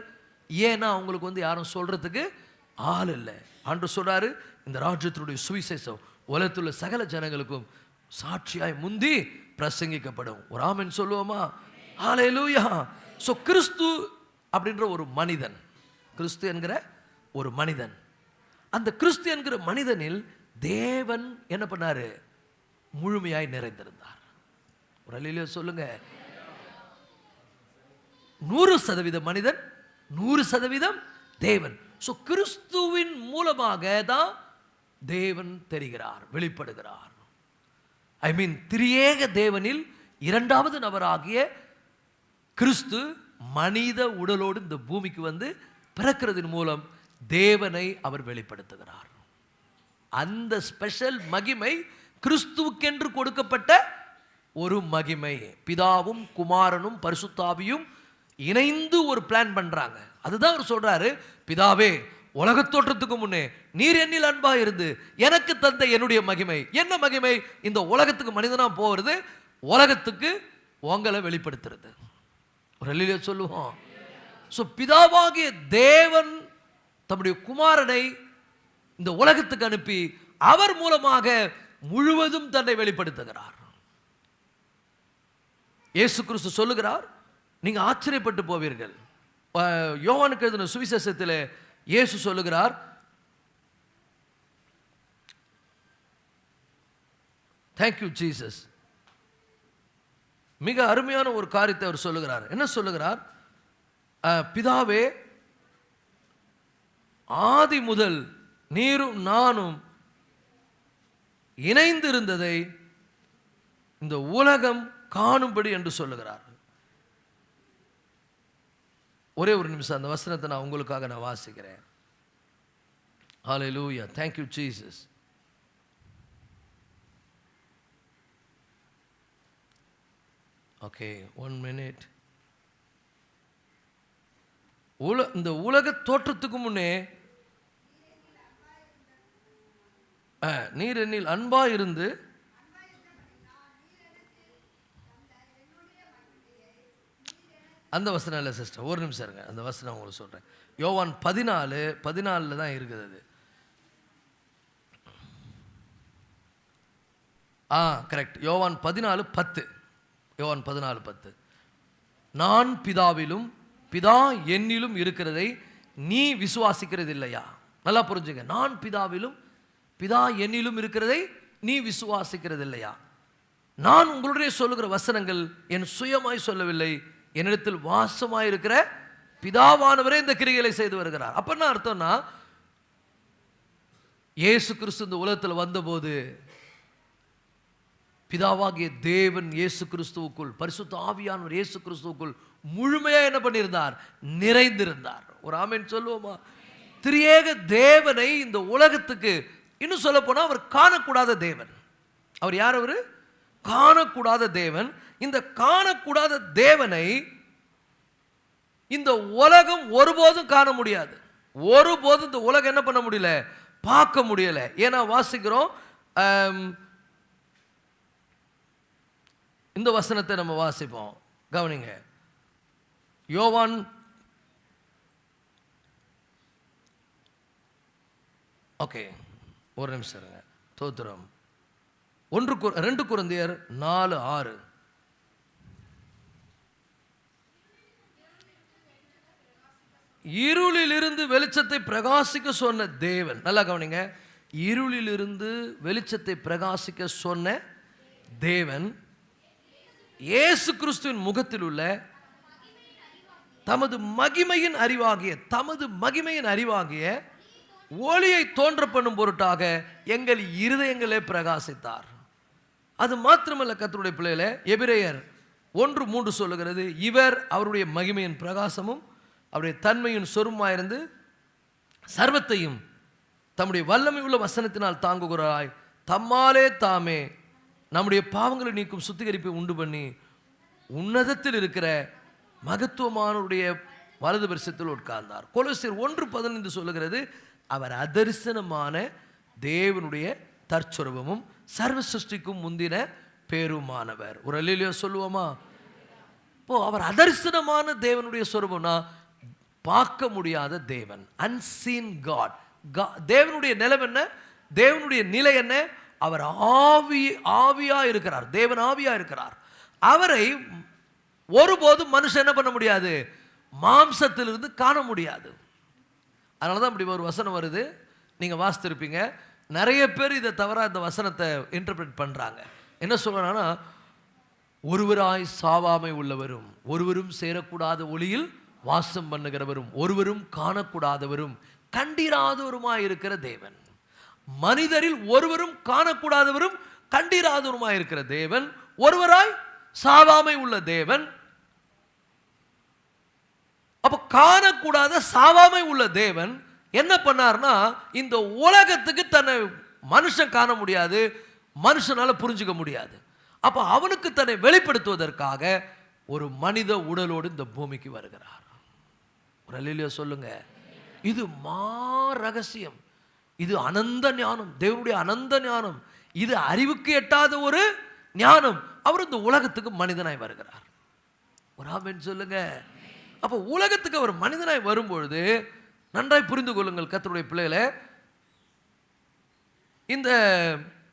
ஏன்னா அவங்களுக்கு வந்து யாரும் சொல்கிறதுக்கு ஆள் இல்லை. ஆண்டவர் சொல்கிறாரு, இந்த ராஜ்யத்தினுடைய சுவிசேஷம் உலகத்துள்ள சகல ஜனங்களுக்கும் சாட்சியாய் முந்தி பிரசங்கிக்கப்படும். ஒரு ஆமென் சொல்லுவோமா? ஹல்லேலூயா. ஸோ கிறிஸ்து அப்படின்ற ஒரு மனிதன், கிறிஸ்து என்கிற ஒரு மனிதன், அந்த கிறிஸ்து என்கிற மனிதனில் தேவன் என்ன பண்ணாரு? முழுமையாய் நிறைந்திருந்தார். ஒரு அல்லேலூயா சொல்லுங்க. 100% மனிதன், 100% தேவன். ஸோ கிறிஸ்துவின் மூலமாக தான் தேவன் தெரிகிறார், வெளிப்படுகிறார். ஐ மீன் திரியேக தேவனில் இரண்டாவது நபராகிய கிறிஸ்து மனித உடலோடு இந்த பூமிக்கு வந்து பிறக்கிறதின் மூலம் தேவனை அவர் வெளிப்படுத்துகிறார். அந்த ஸ்பெஷல் மகிமை கிறிஸ்துவுக்கென்று கொடுக்கப்பட்ட ஒரு மகிமை. பிதாவும் குமாரனும் பரிசுத்தாவியும் இணைந்து ஒரு பிளான் பண்றாங்க. அதுதான் அவர் சொல்றாரு, பிதாவே, உலகத் தோற்றத்துக்கு முன்னே நீர் என்னில் அன்பா இருந்து எனக்கு தந்த என்னுடைய மகிமை. என்ன மகிமை? இந்த உலகத்துக்கு மனிதனா போகிறது, உலகத்துக்கு உங்களை வெளிப்படுத்துறது. ஒரு அல்லேலூயா சொல்லுவோம். ஸோ பிதாவாகிய தேவன் தம்முடைய குமாரனை இந்த உலகத்துக்கு அனுப்பி அவர் மூலமாக முழுவதும் தன்னை வெளிப்படுத்துகிறார். இயேசு கிறிஸ்து சொல்லுகிறார், நீங்க ஆச்சரியப்பட்டு போவீர்கள். யோவானுக்கு எழுதின சுவிசேஷத்தில் இயேசு சொல்லுகிறார், தேங்க்யூ ஜீசஸ். மிக அருமையான ஒரு காரியத்தை அவர் சொல்லுகிறார். என்ன சொல்லுகிறார்? பிதாவே, ஆதி முதல் நீரும் நானும் இணைந்திருந்ததை இந்த உலகம் காணும்படி என்று சொல்லுகிறார். ஒரே ஒரு நிமிஷம் அந்த வசனத்தை நான் உங்களுக்காக நான் வாசிக்கிறேன். ஹல்லேலூயா, thank you Jesus. Okay, 1 minute. இந்த உலக தோற்றத்துக்கு முன்னே நீர் என்னில் அன்பா இருந்து அந்த வசனம் இல்லை சிஸ்டர், ஒரு நிமிஷம் இருங்க, அந்த வசனம் உங்களுக்கு சொல்கிறேன். யோவான் 14 தான் இருக்குது அது. கரெக்ட். யோவான் 14:10. யோவான் 14:10. நான் பிதாவிலும் பிதா என்னிலும் இருக்கிறதை நீ விசுவாசிக்கிறது இல்லையா? நல்லா புரிஞ்சுங்க. நான் பிதாவிலும் பிதா என்னிலும் இருக்கிறதை நீ விசுவாசிக்கிறது இல்லையா? நான் உங்களுடைய சொல்லுகிற வசனங்கள் என் சுயமாய் சொல்லவில்லை, என்னிடத்தில் வாசமாய் இருக்கிற பிதாவானவரே இந்த கிரிகளை செய்து வருகிறார். அப்ப என்ன அர்த்தம்னா, இயேசு கிறிஸ்து இந்த உலகத்தில் வந்தபோது பிதாவாகிய தேவன் இயேசு கிறிஸ்துவுக்குள், பரிசுத்த ஆவியானவர் இயேசு கிறிஸ்துவுக்குள் முழுமையா என்ன பண்ணியிருந்தார்? நிறைந்திருந்தார். ஒரு ஆமென் சொல்லுவோமா? திரியேக தேவனை இந்த உலகத்துக்கு, இன்னும் சொல்ல போனா அவர் காணக்கூடாத தேவன். அவர் யார்? அவரு காணக்கூடாத தேவன். இந்த காணக்கூடாத தேவனை இந்த உலகம் ஒருபோதும் காண முடியாது. ஒருபோதும் இந்த உலகம் என்ன பண்ண முடியல? பார்க்க முடியல. ஏன்னா வாசிக்கிறோம், இந்த வசனத்தை நம்ம வாசிப்போம், கவனிங்க. யோவான் ஓகே, ஒரு நிமிஷம் இருங்க. ஸ்தோத்திரம். 2 கொரிந்தியர் 4:6. இருளிலிருந்து வெளிச்சத்தை பிரகாசிக்க சொன்ன தேவன், நல்லா கவனிங்க, இருளிலிருந்து வெளிச்சத்தை பிரகாசிக்க சொன்ன தேவன் இயேசு கிறிஸ்துவின் முகத்தில் உள்ள தமது மகிமையின் அறிவாகிய ஒளியை தோன்ற பண்ணும் பொருட்டாக எங்கள் இருதயங்களே பிரகாசித்தார். அது மாத்திரமல்ல கர்த்தருடைய பிள்ளைகளே, எபிரேயர் 1:3 சொல்லுகிறது, இவர் அவருடைய மகிமையின் பிரகாசமும் அவருடைய தன்மையின் சொருமாயிருந்து சர்வத்தையும் தம்முடைய வல்லமை உள்ள வசனத்தினால் தாங்குகிறாய், தம்மாலே தாமே நம்முடைய பாவங்களை நீக்கும் சுத்திகரிப்பை உண்டு பண்ணி உன்னதத்தில் இருக்கிற மகத்துவமானவருடைய வலது பரிசத்தில் உட்கார்ந்தார். கொலோசியர் 1:15 சொல்லுகிறது, அவர் அதரிசனமான தேவனுடைய தற்சொரூபமும் சர்வ சிருஷ்டிக்கும் முந்தின பேருமானவர். ஒரு அல்லேலூயா சொல்லுவோமா? இப்போ அவர் அதரிசனமான தேவனுடைய சொரூபம்னா பார்க்க முடியாத தேவன், அன்சீன் காட். தேவனுடைய நிலம் என்ன? தேவனுடைய நிலை என்ன? அவர் ஆவியா இருக்கிறார். தேவன் ஆவியா இருக்கிறார். அவரை ஒருபோதும் மனுஷன் என்ன பண்ண முடியாது? மாம்சத்திலிருந்து காண முடியாது. அதனால தான் இப்படி ஒரு வசனம் வருது, நீங்கள் வாசித்திருப்பீங்க. நிறைய பேர் இதை தவிர இந்த வசனத்தை இன்டர்பிரேட் பண்ணுறாங்க. என்ன சொல்கிறாங்கன்னா, ஒருவராய் சாவாமை உள்ளவரும் ஒருவரும் சேரக்கூடாத ஒளியில் வாசம் பண்ணுகிறவரும் ஒருவரும் காணக்கூடாதவரும் கண்டிராதவருமாய் இருக்கிற தேவன். மனிதரில் ஒருவரும் காணக்கூடாதவரும் கண்டிராதவருமாய் இருக்கிற தேவன், ஒருவராய் சாவாமை உள்ள தேவன். அப்ப காணக்கூடாத சாவாமை உள்ள தேவன் என்ன பண்ணார்னா, இந்த உலகத்துக்கு தன்னை மனுஷன் காண முடியாது, மனுஷனால புரிஞ்சுக்க முடியாது. அப்ப அவனுக்கு தன்னை வெளிப்படுத்துவதற்காக ஒரு மனித உடலோடு இந்த பூமிக்கு வருகிறார். ஒரு அல்லேலூயா சொல்லுங்க. இது ரகசியம், இது அனந்த ஞானம், தேவனுடைய அனந்த ஞானம், இது அறிவுக்கு எட்டாத ஒரு ஞானம். அவர் இந்த உலகத்துக்கு மனிதனாய் வருகிறார். ஒரு ஆமென் சொல்லுங்க. அப்போ உலகத்துக்கு அவர் மனிதனாய் வரும்பொழுது நன்றாய் புரிந்து கொள்ளுங்கள் கர்த்தருடைய பிள்ளைகளே. இந்த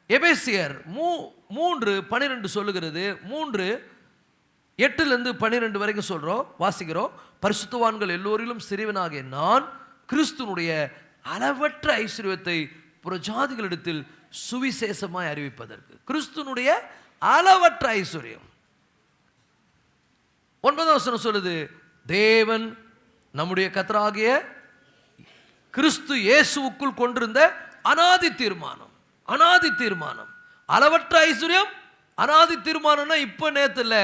எபேசியர் 3:12 சொல்லுகிறது, 3:8 வரைக்கும் சொல்றோம், வாசிக்கிறோம். பரிசுத்தவான்கள் எல்லோரிலும் சிறியவனாகிய நான் கிறிஸ்துனுடைய அளவற்ற ஐஸ்வர்யத்தை புறஜாதிகளிடத்தில் சுவிசேஷமாய் அறிவிப்பதற்கு. கிறிஸ்துனுடைய அளவற்ற ஐஸ்வர்யம். 9 சொல்லுது, தேவன் நம்முடைய கர்த்தராகிய கிறிஸ்து இயேசுவுக்குள் கொண்டிருந்த அனாதி தீர்மானம். அனாதி தீர்மானம், அளவற்ற ஐஸ்வர்யம், அனாதி தீர்மானம்னா இப்ப நேத்து இல்ல,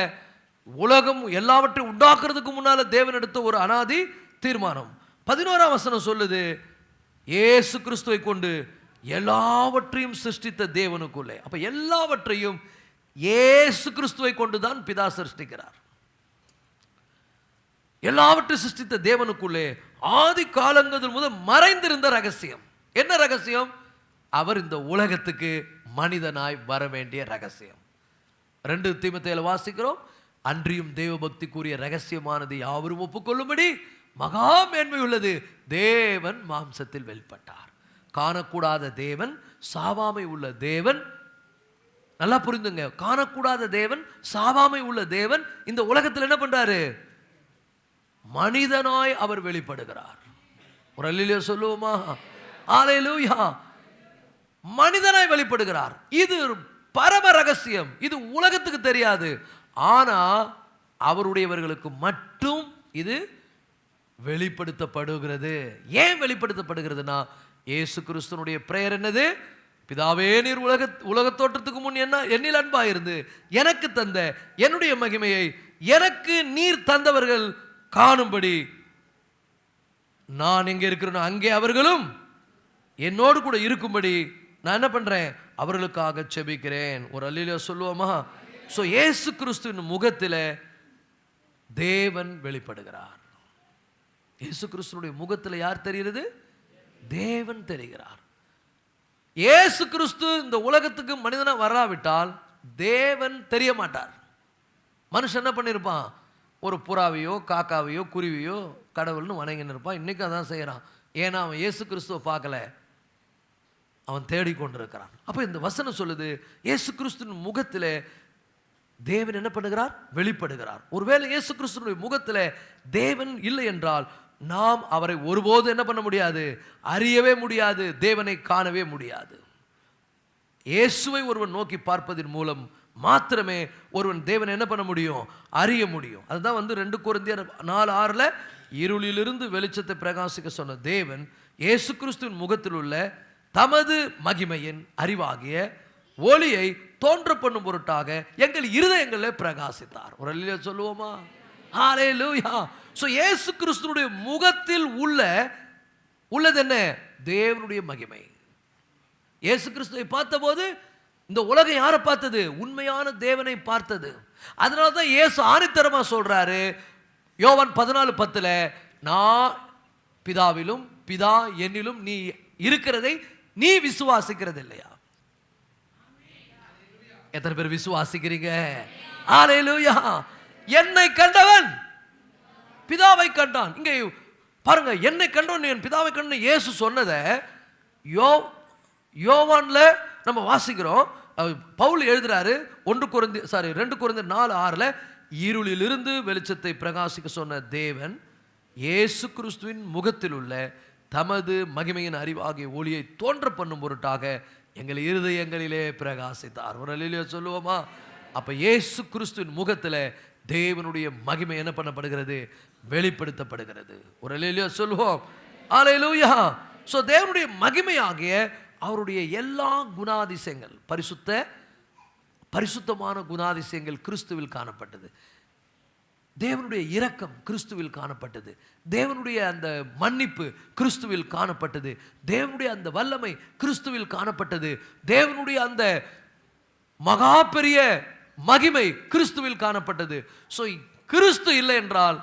உலகம் எல்லாவற்றையும் உண்டாக்குறதுக்கு முன்னால தேவன் எடுத்த ஒரு அனாதி தீர்மானம். 11 சொல்லுது, இயேசு கிறிஸ்துவை கொண்டு எல்லாவற்றையும் சிருஷ்டித்த தேவனுக்குள்ளே. அப்ப எல்லாவற்றையும் இயேசு கிறிஸ்துவை கொண்டுதான் பிதா சிருஷ்டிக்கிறார். எல்லாவற்றையும் சிருஷ்டித்த தேவனுக்குள்ளே ஆதி காலங்கள் முதல் மறைந்திருந்த ரகசியம். என்ன ரகசியம்? அவர் இந்த உலகத்துக்கு மனிதனாய் வர வேண்டிய ரகசியம். 2 தீமோத்தேயுல வாசிக்கிறோம், அன்றியும் தேவ பக்திக்குரிய ரகசியமானது யாவரும் ஒப்புக்கொள்ளும்படி மகா மேன்மை உள்ளது, தேவன் மாம்சத்தில் வெளிப்பட்டார். காணக்கூடாத தேவன், சாவாமை உள்ள தேவன். நல்லா புரிந்துங்க, காணக்கூடாத தேவன், சாவாமை உள்ள தேவன் இந்த உலகத்தில் என்ன பண்றாரு? மனிதனாய் அவர் வெளிப்படுகிறார். ஒரு அல்லேலூயா சொல்லுவோமா? அல்லேலூயா. மனிதனாய் வெளிப்படுகிறார். இது பரம ரகசியம், இது உலகத்துக்கு தெரியாது. ஆனா அவருடையவர்களுக்கு மட்டும் இது வெளிப்படுத்தப்படுகிறது. ஏன் வெளிப்படுத்தப்படுகிறதுனா, இயேசு கிறிஸ்துனுடைய பிரேயர் என்னது? பிதாவே, நீர் உலக தோற்றத்துக்கு முன் என்னில் அன்பாயிருந்து எனக்கு தந்த என்னுடைய மகிமையை எனக்கு நீர் தந்தவர்கள் காணும்படி நான் எங்கே இருக்கிறேனோ அங்கே அவர்களும் என்னோடு கூட இருக்கும்படி நான் என்ன பண்றேன்? அவர்களுக்காக செபிக்கிறேன். ஒரு அல்லேலூயா சொல்லுவோமா? சோ இயேசு கிறிஸ்துவின் முகத்தில் தேவன் வெளிப்படுகிறார். இயேசு கிறிஸ்துனுடைய முகத்தில் யார் தெரிகிறது? தேவன் தெரிகிறார். இயேசு கிறிஸ்து இந்த உலகத்துக்கு மனிதனா வராவிட்டால் தேவன் தெரிய மாட்டார். மனுஷன் என்ன பண்ணியிருப்பான்? ஒரு புறாவையோ காக்காவையோ குருவியோ கடவுள்னு வணங்கின்னு இருப்பான். இன்னைக்கு அதான் செய்யறான். ஏன்னா அவன் இயேசு கிறிஸ்துவை பார்க்கல. அவன் தேடிக்கொண்டிருக்கிறான். அப்போ இந்த வசனம் சொல்லுது, இயேசு கிறிஸ்துவின் முகத்திலே தேவன் என்ன பண்ணுகிறார்? வெளிப்படுகிறார். ஒருவேளை இயேசு கிறிஸ்துவின் முகத்திலே தேவன் இல்லை என்றால் நாம் அவரை ஒருபோது என்ன பண்ண முடியாது? அறியவே முடியாது, தேவனை காணவே முடியாது. இயேசுவை ஒருவன் நோக்கி பார்ப்பதன் மூலம் மாத்திரமே ஒருவன் தேவனை என்ன பண்ண முடியும்? அறிய முடியும். அதுதான் 2 கொரிந்தியர் 4:6 இருளிலிருந்து வெளிச்சத்தை பிரகாசிக்க சொன்ன தேவன் இயேசு கிறிஸ்துவின் முகத்தில் உள்ள தமது மகிமையின் அறிவாகிய ஒளியை தோன்ற பண்ணும் பொருட்டாக எங்கள் இருதயங்களில் பிரகாசித்தார். ஒரு அல்லேலூயா சொல்லுவோமா? ஹல்லேலூயா. சோ இயேசு கிறிஸ்துவுடைய முகத்தில் உள்ளது என்ன? தேவனுடைய மகிமை. இயேசு கிறிஸ்துவை பார்த்தபோது இந்த உலகம் யாரை பார்த்தது? உண்மையான தேவனை பார்த்தது. அதனால தான் இயேசு ஆணித்தரமா சொல்றாரு யோவான் 14:10, நான் பிதாவிலும் பிதா என்னிலும் நீ இருக்கிறதை நீ விசுவாசிக்கிறது இல்லையா? எத்தனை பேர் விசுவாசிக்கிறீங்க? ஹல்லேலூயா. என்னை கண்டவன் பிதாவை கண்டான். இங்க பாருங்க, என்னை கண்டவன் என் பிதாவை கண்டான் இயேசு சொன்னதை யோவான்ல நம்ம வாசிக்கிறோம். பவுல் எழுதுறாரு 2 கொரிந்தியர் 4:6 இருளிலிருந்து வெளிச்சத்தை பிரகாசிக்க சொன்ன தேவன் இயேசு கிறிஸ்துவின் முகத்தில் உள்ள தமது மகிமையின் அறிவாகிய ஒளியை தோன்ற பண்ணும் பொருட்டாக எங்கள் இருதயங்களிலே பிரகாசித்தார். ஒரு அல்லேலூயா சொல்லுவோமா? அப்ப இயேசு கிறிஸ்துவின் முகத்தில் தேவனுடைய மகிமை என்ன பண்ணப்படுகிறது? வெளிப்படுத்தப்படுகிறது. ஒரு அல்லேலூயா சொல்லுவோம். ஹல்லேலூயா. சோ தேவனுடைய மகிமையாகிய அவருடைய எல்லா குணாதிசயங்கள், பரிசுத்தமான குணாதிசயங்கள் கிறிஸ்துவில் காணப்பட்டது. தேவனுடைய இரக்கம் கிறிஸ்துவில் காணப்பட்டது. தேவனுடைய அந்த மன்னிப்பு கிறிஸ்துவில் காணப்பட்டது. தேவனுடைய அந்த வல்லமை கிறிஸ்துவில் காணப்பட்டது. தேவனுடைய அந்த மகா பெரிய மகிமை கிறிஸ்துவில் காணப்பட்டது. ஸோ கிறிஸ்து இல்லை என்றால்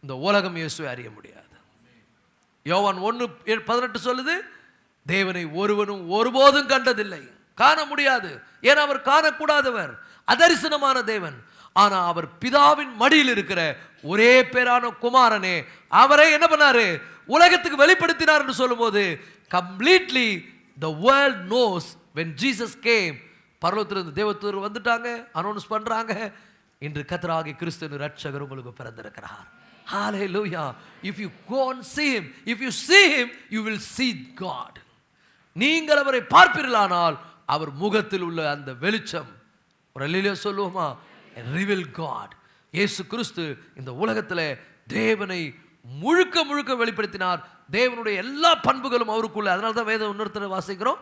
இந்த உலகம் இயேசுவை அறிய முடியாது. யோவான் 1:18 சொல்லுது, தேவனை ஒருவனும் ஒருபோதும் கண்டதில்லை, காண முடியாது. ஏன்னா அவர் காணக்கூடாதவர், அதரிசனமான தேவன். ஆனா அவர் பிதாவின் மடியில் இருக்கிற ஒரே பேரான குமாரனே அவரை என்ன பண்ணாரு? உலகத்துக்கு வெளிப்படுத்தினார் என்று சொல்லும்போது completely the world knows when Jesus came. பரலோகத்திலிருந்து தேவதூதர் வந்துட்டாங்க, அனௌன்ஸ் பண்றாங்க, இன்று கர்த்தராகிய கிறிஸ்து ரட்சகர் உங்களுக்கு பிறந்திருக்கிறார். Hallelujah. If you go and see him, if you see him, you will see God. நீங்கள் அவரை பார்ப்பீர்களானால் அவர் முகத்தில் உள்ள அந்த வெளிச்சம், ஒரு அல்லேலூயா சொல்லுவோமா? reveal God. இயேசு கிறிஸ்து இந்த உலகத்தில் தேவனை முழுக்க முழுக்க வெளிப்படுத்தினார். தேவனுடைய எல்லா பண்புகளும் அவருக்குள்ள. அதனால தான் வேதம் இன்னொருத்தர் வாசிக்கிறோம்,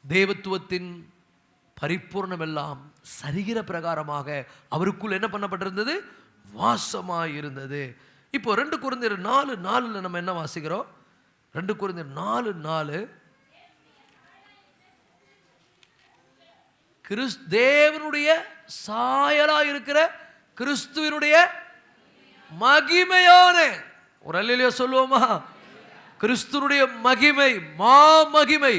தேவத்துவத்தின் பரிபூர்ணம் எல்லாம் சரிகிற பிரகாரமாக அவருக்குள் என்ன பண்ணப்பட்டிருந்தது? வாசமாய் இருந்தது. இப்போ 2 கொரிந்தியர் 4:4 நம்ம என்ன வாசிக்கிறோம்? 2 கொரிந்தியர் 4:4 தேவனுடைய சாயலா இருக்கிற கிறிஸ்துவினுடைய மகிமையான, ஒரு அல்லேலூயா சொல்லுவோமா? கிறிஸ்துவினுடைய மகிமை, மகிமை,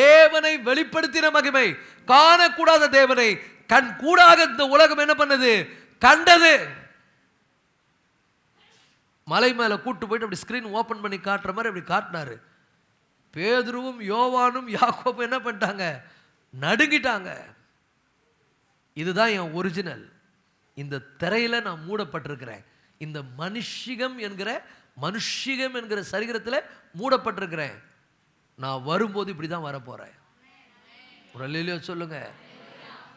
தேவனை வெளிப்படுத்தின மகிமை, காணக்கூடாத தேவனை கண் கூடாக இந்த உலகம் என்ன பண்ணது? கண்டது. மலை மேல கூட்டு போயிட்டு அப்படி ஸ்கிரீன் ஓபன் பண்ணி காட்டுற மாதிரி அப்படி காட்டினாரு. பேதுருவும் யோவானும் யாக்கோபும் என்ன பண்ணிட்டாங்க? நடுங்கிட்டாங்க. இதுதான் என் ஒரிஜினல். இந்த திரையில நான் மூடப்பட்டிருக்கிறேன். இந்த மனுஷிகம் என்கிற சரீரத்தில் மூடப்பட்டிருக்கிறேன். நான் வரும்போது இப்படிதான் வரப்போறேன். ஒரு அல்லேலூயா சொல்லுங்க.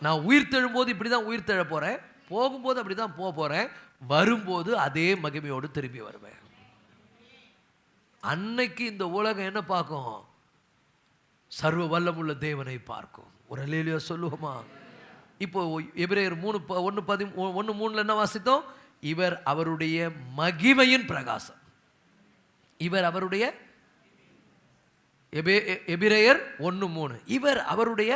நான் உயிர் தெழும்போது இப்படிதான் உயிர் தெழ போறேன். போகும்போது அப்படிதான் போக போறேன். வரும்போது அதே மகிமையோடு திரும்பி வருவேன். அன்னைக்கு இந்த உலகம் என்ன பார்க்கும்? சர்வ வல்லமுள்ள தேவனை பார்க்கும். ஒரு அல்லேலூயா சொல்லுவோமா? இப்போ எபிரேயர் 1:3 என்ன வாசித்தோம்? இவர் அவருடைய மகிமையின் பிரகாசம். இவர் அவருடைய எபிரேயர் 1:3 இவர் அவருடைய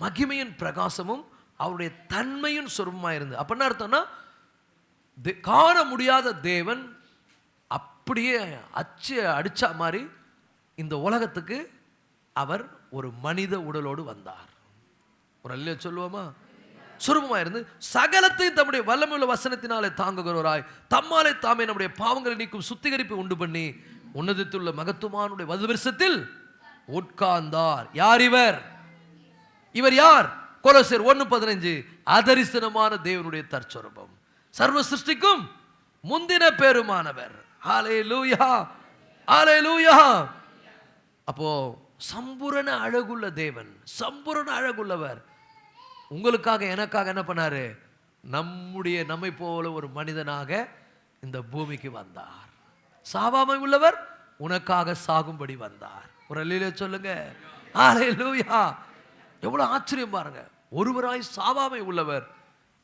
மகிமையின் பிரகாசமும் அவருடைய தன்மையின் சொரூபமாக இருந்து. அப்படின்னா அர்த்தம்னா காண முடியாத தேவன் அப்படியே அடிச்சா மாதிரி இந்த உலகத்துக்கு அவர் ஒரு மனித உடலோடு வந்தார். ஒரு அல்லேலூயா சொல்லுவோமா? சுரூபமா இருந்து சகலத்தையும் தம்முடைய வல்லமையுள்ள வசனத்தினாலே தாங்குகிறவராய் தம்மாலே தாமே நம்முடைய பாவங்களை நீக்கும் சுத்திகரிப்பை உண்டு பண்ணி உன்னதத்துள்ள மகத்துவமானுடைய வலதுவிருஷத்தில் உட்கார்ந்தார். யார் இவர்? இவர் யார்? கொலோசியர் 1:15 அதரிசனமான தேவனுடைய தற்சொரூபம், சர்வ சிருஷ்டிக்கும் முந்தின பேருமானவர். ஹல்லேலூயா, ஹல்லேலூயா. அப்போ சம்பூரண அழகுள்ள தேவன், சம்பூரண அழகுள்ளவர் உங்களுக்காக எனக்காக என்ன பண்ணாரு? நம்மை போல ஒரு மனிதனாக இந்த பூமிக்கு வந்தார். சாவாமை உள்ளவர் உனக்காக சாகும்படி வந்தார். ஒரு அல்லேலூயா சொல்லுங்க. ஹல்லேலூயா. எவ்வளவு ஆச்சரியம் பாருங்க. ஒருவராய் சாவாமை உள்ளவர்,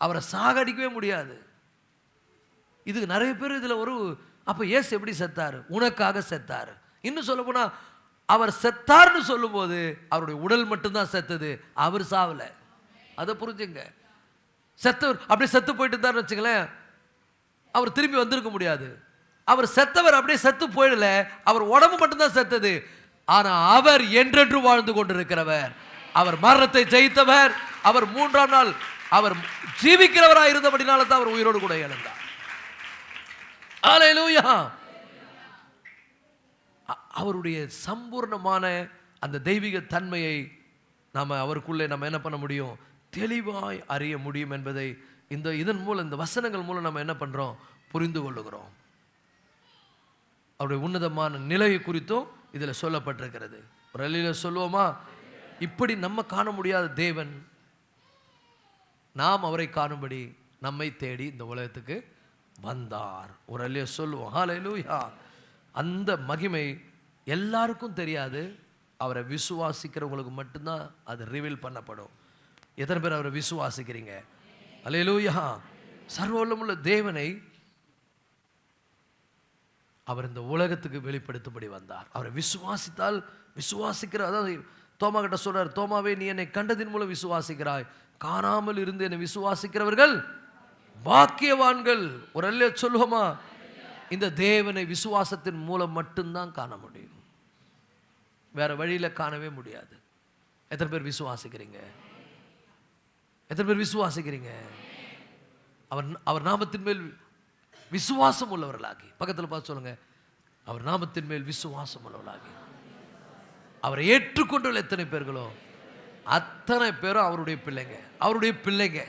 அவரை சாகடிக்கவே முடியாது. இதுக்கு நிறைய பேர் இதுல ஒரு அப்ப இயேசு எப்படி செத்தாரு? உனக்காக செத்தாரு. இன்னும் சொல்ல போனா அவர் செத்தார்னு சொல்லும் போது அவருடைய உடல் மட்டும்தான் செத்தது, அவர் சாவல. அதை புரிஞ்சுங்க. செத்தவர் அப்படியே செத்து போயிட்டு இருந்தாருன்னு வச்சுங்களேன், அவர் திரும்பி வந்திருக்க முடியாது. அவர் செத்தவர் அப்படியே செத்து போயிடல, அவர் உடம்பு மட்டும்தான் செத்தது. ஆனா அவர் என்றென்று வாழ்ந்து கொண்டிருக்கிறவர், அவர் மரணத்தை ஜெயித்தவர், அவர் 3ஆம் நாள் அவர் ஜீவிக்கிறவராக இருந்தபடினால தான் அவர் உயிரோடு கூட எழுந்தார். ஹல்லேலூயா. அவருடைய சம்பூர்ணமான அந்த தெய்வீக தன்மையை நாம அவருக்குள்ளே நம்ம என்ன பண்ண முடியும்? தெளிவாய் அறிய முடியும் என்பதை இதன் மூலம், இந்த வசனங்கள் மூலம் நம்ம என்ன பண்றோம்? புரிந்து கொள்ளுகிறோம். அவருடைய உன்னதமான நிலையை குறித்தும் இதுல சொல்லப்பட்டிருக்கிறது. ஒரு அல்லேலூயா சொல்லுவோமா? இப்படி நம்ம காண முடியாத தேவன் நாம் அவரை காணும்படி நம்மை தேடி இந்த உலகத்துக்கு வந்தார். ஒரு அல்லேலூயா சொல்லுவோம். ஹல்லேலூயா. அந்த மகிமை எல்லாருக்கும் தெரியாது, அவரை விசுவாசிக்கிறவங்களுக்கு மட்டும்தான் அது ரிவீல் பண்ணப்படும். எத்தனை பேர் அவரை விசுவாசிக்கிறீங்க? அல்லேலூயா. சர்வவல்லமுள்ள தேவனை அவர் இந்த உலகத்துக்கு வெளிப்படுத்தும்படி வந்தார். அவரை விசுவாசித்தால் விசுவாசிக்கிற, அதாவது தோமா கிட்ட சொல்றார், தோமாவே நீ என்னை கண்டதின் மூலம் விசுவாசிக்கிறாய், காணாமல் இருந்து என்னை விசுவாசிக்கிறவர்கள் பாக்கியவான்கள். ஒரு அல்லேலூயா சொல்லுவோமா? இந்த தேவனை விசுவாசத்தின் மூலம் மட்டும்தான் காண முடியும், வேற வழியில காணவே முடியாது. எத்தனை பேர் விசுவாசிக்கிறீங்க? எத்தனை பேர் விசுவாசிக்கிறீங்க? அவர் நாமத்தின் மேல் விசுவாசம் உள்ளவர்களாகி, பக்கத்தில் பார்த்து சொல்லுங்க, அவர் நாமத்தின் மேல் விசுவாசம் உள்ளவர்களாகி. அவரை ஏற்றுக்கொண்டுள்ள எத்தனை பேர்களோ அத்தனை பேரும் அவருடைய பிள்ளைங்க. அவருடைய பிள்ளைங்க,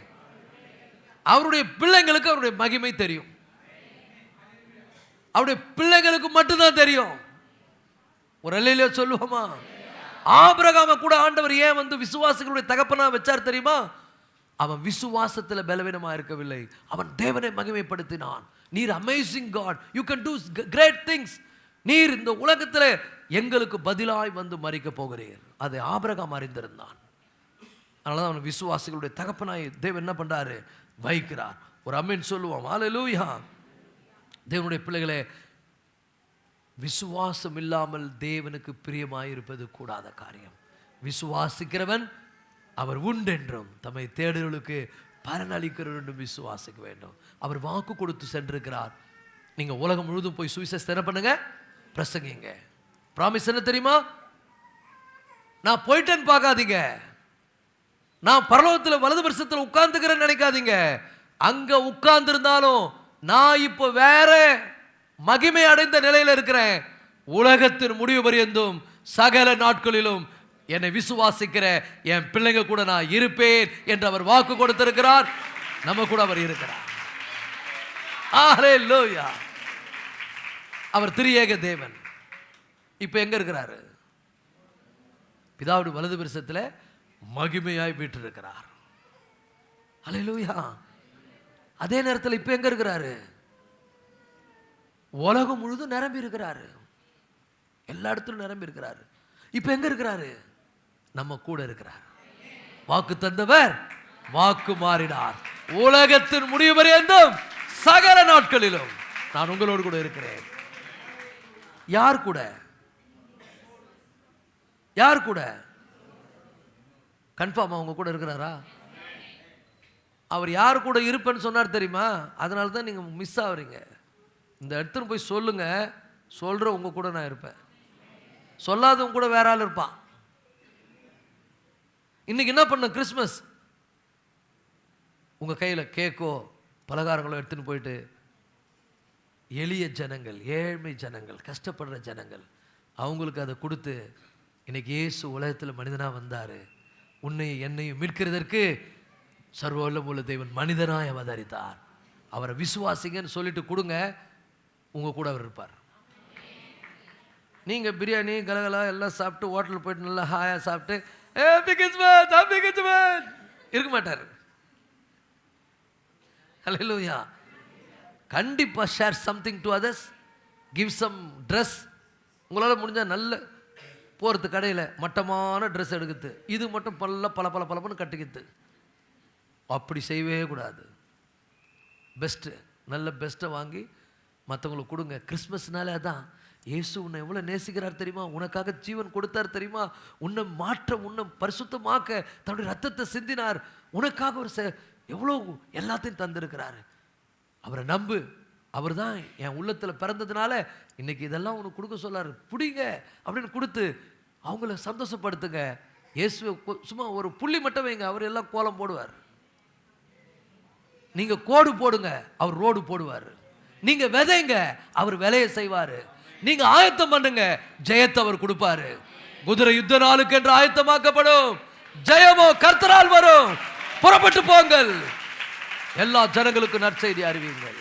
அவருடைய பிள்ளைங்களுக்கு அவருடைய மகிமை தெரியும். அவருடைய பிள்ளைங்களுக்கு மட்டும்தான் தெரியும். ஒரு அல்லேலூயா சொல்லுவோமா? ஆபிரகாமை கூட ஆண்டவர் ஏன் வந்து விசுவாசிகளுடைய தகப்பனா வச்சார் தெரியுமா? அவன் விசுவாசத்தில் பலவீனமா இருக்கவில்லை, அவன் தேவனை மகிமைப்படுத்தினான். நீர் amazing God, you can do great things. நீர் இந்த உலகத்தில் எங்களுக்கு பதிலாய் வந்து மரிக்க போகிறீர். அதை ஆபிரகாம் அறிந்திருந்தான். அதனால அவன் விசுவாசிகளுடைய தகப்பனாய் தேவன் என்ன பண்றாரு? வைக்கிறார். ஒரு அமீன் சொல்லுவோம். ஹல்லேலூயா. தேவனுடைய பிள்ளைகளே, விசுவாசம் இல்லாமல் தேவனுக்கு பிரியமாயிருப்பது கூடாத காரியம். விசுவாசிக்கிறவன் அவர் உண்டென்றும் தம்மை தேடுகளுக்கு பலனளிக்கிறார் என்றும் விசுவாசிக்க வேண்டும். அவர் வாக்கு கொடுத்து சென்றிருக்கிறார். நீங்க உலகம் முழுதும் போய் சுவிசேஷத்தை என்ன பண்ணுங்க? பிரசங்கிங்க. பிராமிஸ் என்ன தெரியுமா? நான் போயிட்டேன்னு பார்க்காதீங்க, நான் பரலோகத்தில் வலது பரிசத்தில் உட்கார்ந்துக்கிறேன்னு நினைக்காதீங்க. அங்க உட்கார்ந்து இருந்தாலும் நான் இப்போ வேற மகிமை அடைந்த நிலையில் இருக்கிறேன். உலகத்தின் முடிவு பரியந்தும் சகல நாட்களிலும் என்னை விசுவாசிக்கிற என் பிள்ளைங்க கூட நான் இருப்பேன் என்று அவர் வாக்கு கொடுத்திருக்கிறார். நம்ம கூட அவர் இருக்கிறார். ஹல்லேலூயா. அவர் திரியேக தேவன். இப்ப எங்க இருக்கிறாரு? பிதாவுடைய வலது பரிசத்தில் மகிமையாய் வீற்றிருக்கிறார். ஹல்லேலூயா. அதே நேரத்தில் இப்ப எங்க இருக்கிறாரு? உலகம் முழுதும் நிரம்பி இருக்கிறாரு, எல்லா இடத்திலும் நிரம்பி இருக்கிறாரு. இப்ப எங்க இருக்கிறாரு? நம்ம கூட இருக்கிறார். வாக்கு தந்தவர் வாக்கு மாறினார். உலகத்தின் முடிவு பரியந்தும் சகல நாட்களிலும் நான் உங்களோடு கூட இருக்கிறேன். யார் கூட? யார் கூட? கன்ஃபார்ம் அவங்க கூட இருக்கிறாரா? அவர் யார் கூட இருப்பேன்னு சொன்னார் தெரியுமா? அதனால தான் நீங்க மிஸ் ஆகுறீங்க. இந்த இடத்துல போய் சொல்லுங்க, சொல்ற உங்க கூட நான் இருப்பேன். சொல்லாதவங்க கூட வேற ஆள் இருப்பான். இன்னைக்கு என்ன பண்ண? கிறிஸ்மஸ் உங்க கையில கேக்கோ பலகாரங்களோ எடுத்துன்னு போயிட்டு எளிய ஜனங்கள், ஏழ்மை ஜனங்கள், கஷ்டப்படுற ஜனங்கள், அவங்களுக்கு அதை கொடுத்து இன்னைக்கு இயேசு உலகத்தில் மனிதனாக வந்தார். உன்னையும் என்னையும் மீட்கிறதற்கு சர்வ வல்லமையுள்ள தேவன் மனிதனாய் அவதரித்தார். அவரை விசுவாசிங்கன்னு சொல்லிட்டு கொடுங்க, உங்கள் கூட அவர் இருப்பார். நீங்கள் பிரியாணி கலகலா எல்லாம் சாப்பிட்டு ஹோட்டலில் போயிட்டு நல்லா ஹாயாக சாப்பிட்டு இருக்க மாட்டார். ஹல்லேலூயா. கண்டிப்பாக share something to others, give some dress. உங்களால் முடிஞ்சால் நல்ல போகிறது கடையில் மட்டமான ட்ரெஸ் எடுக்குது, இது மட்டும் பல பலன்னு கட்டிக்குது. அப்படி செய்யவே கூடாது. பெஸ்ட்டு, நல்ல பெஸ்ட்டை வாங்கி மற்றவங்களுக்கு கொடுங்க. கிறிஸ்மஸ்னாலே அதான், இயேசு உன்னை எவ்வளோ நேசிக்கிறார் தெரியுமா, உனக்காக ஜீவன் கொடுத்தார் தெரியுமா, உன்னை உன்னை பரிசுத்தமாக்க தன்னுடைய ரத்தத்தை சிந்தினார், உனக்காக ஒரு எவ்வளோ எல்லாத்தையும் தந்திருக்கிறாரு. அவரை நம்பு. அவர் தான் என் உள்ளத்தில் பிறந்ததுனால இன்னைக்கு இதெல்லாம் உனக்கு கொடுக்க சொல்லாரு, பிடிங்க அப்படின்னு கொடுத்து அவங்கள சந்தோஷப்படுத்துங்க. இயேசுவை சும்மா ஒரு புள்ளி மட்டும் வைங்க, அவர் எல்லாம் கோலம் போடுவார். நீங்க கோடு போடுங்க, அவர் ரோடு போடுவார். நீங்க விதைங்க, அவர் விலையை செய்வாரு. நீங்க ஆயத்தம் பண்ணுங்க, ஜெயத்தை அவர் கொடுப்பாரு. குதிரை யுத்த நாளுக்கு என்று ஆயத்தமாக்கப்படும், ஜெயமோ கர்த்தரால் வரும். புறப்பட்டு போங்கள், எல்லா ஜனங்களுக்கும் நற்செய்தி அறிவியுங்கள்.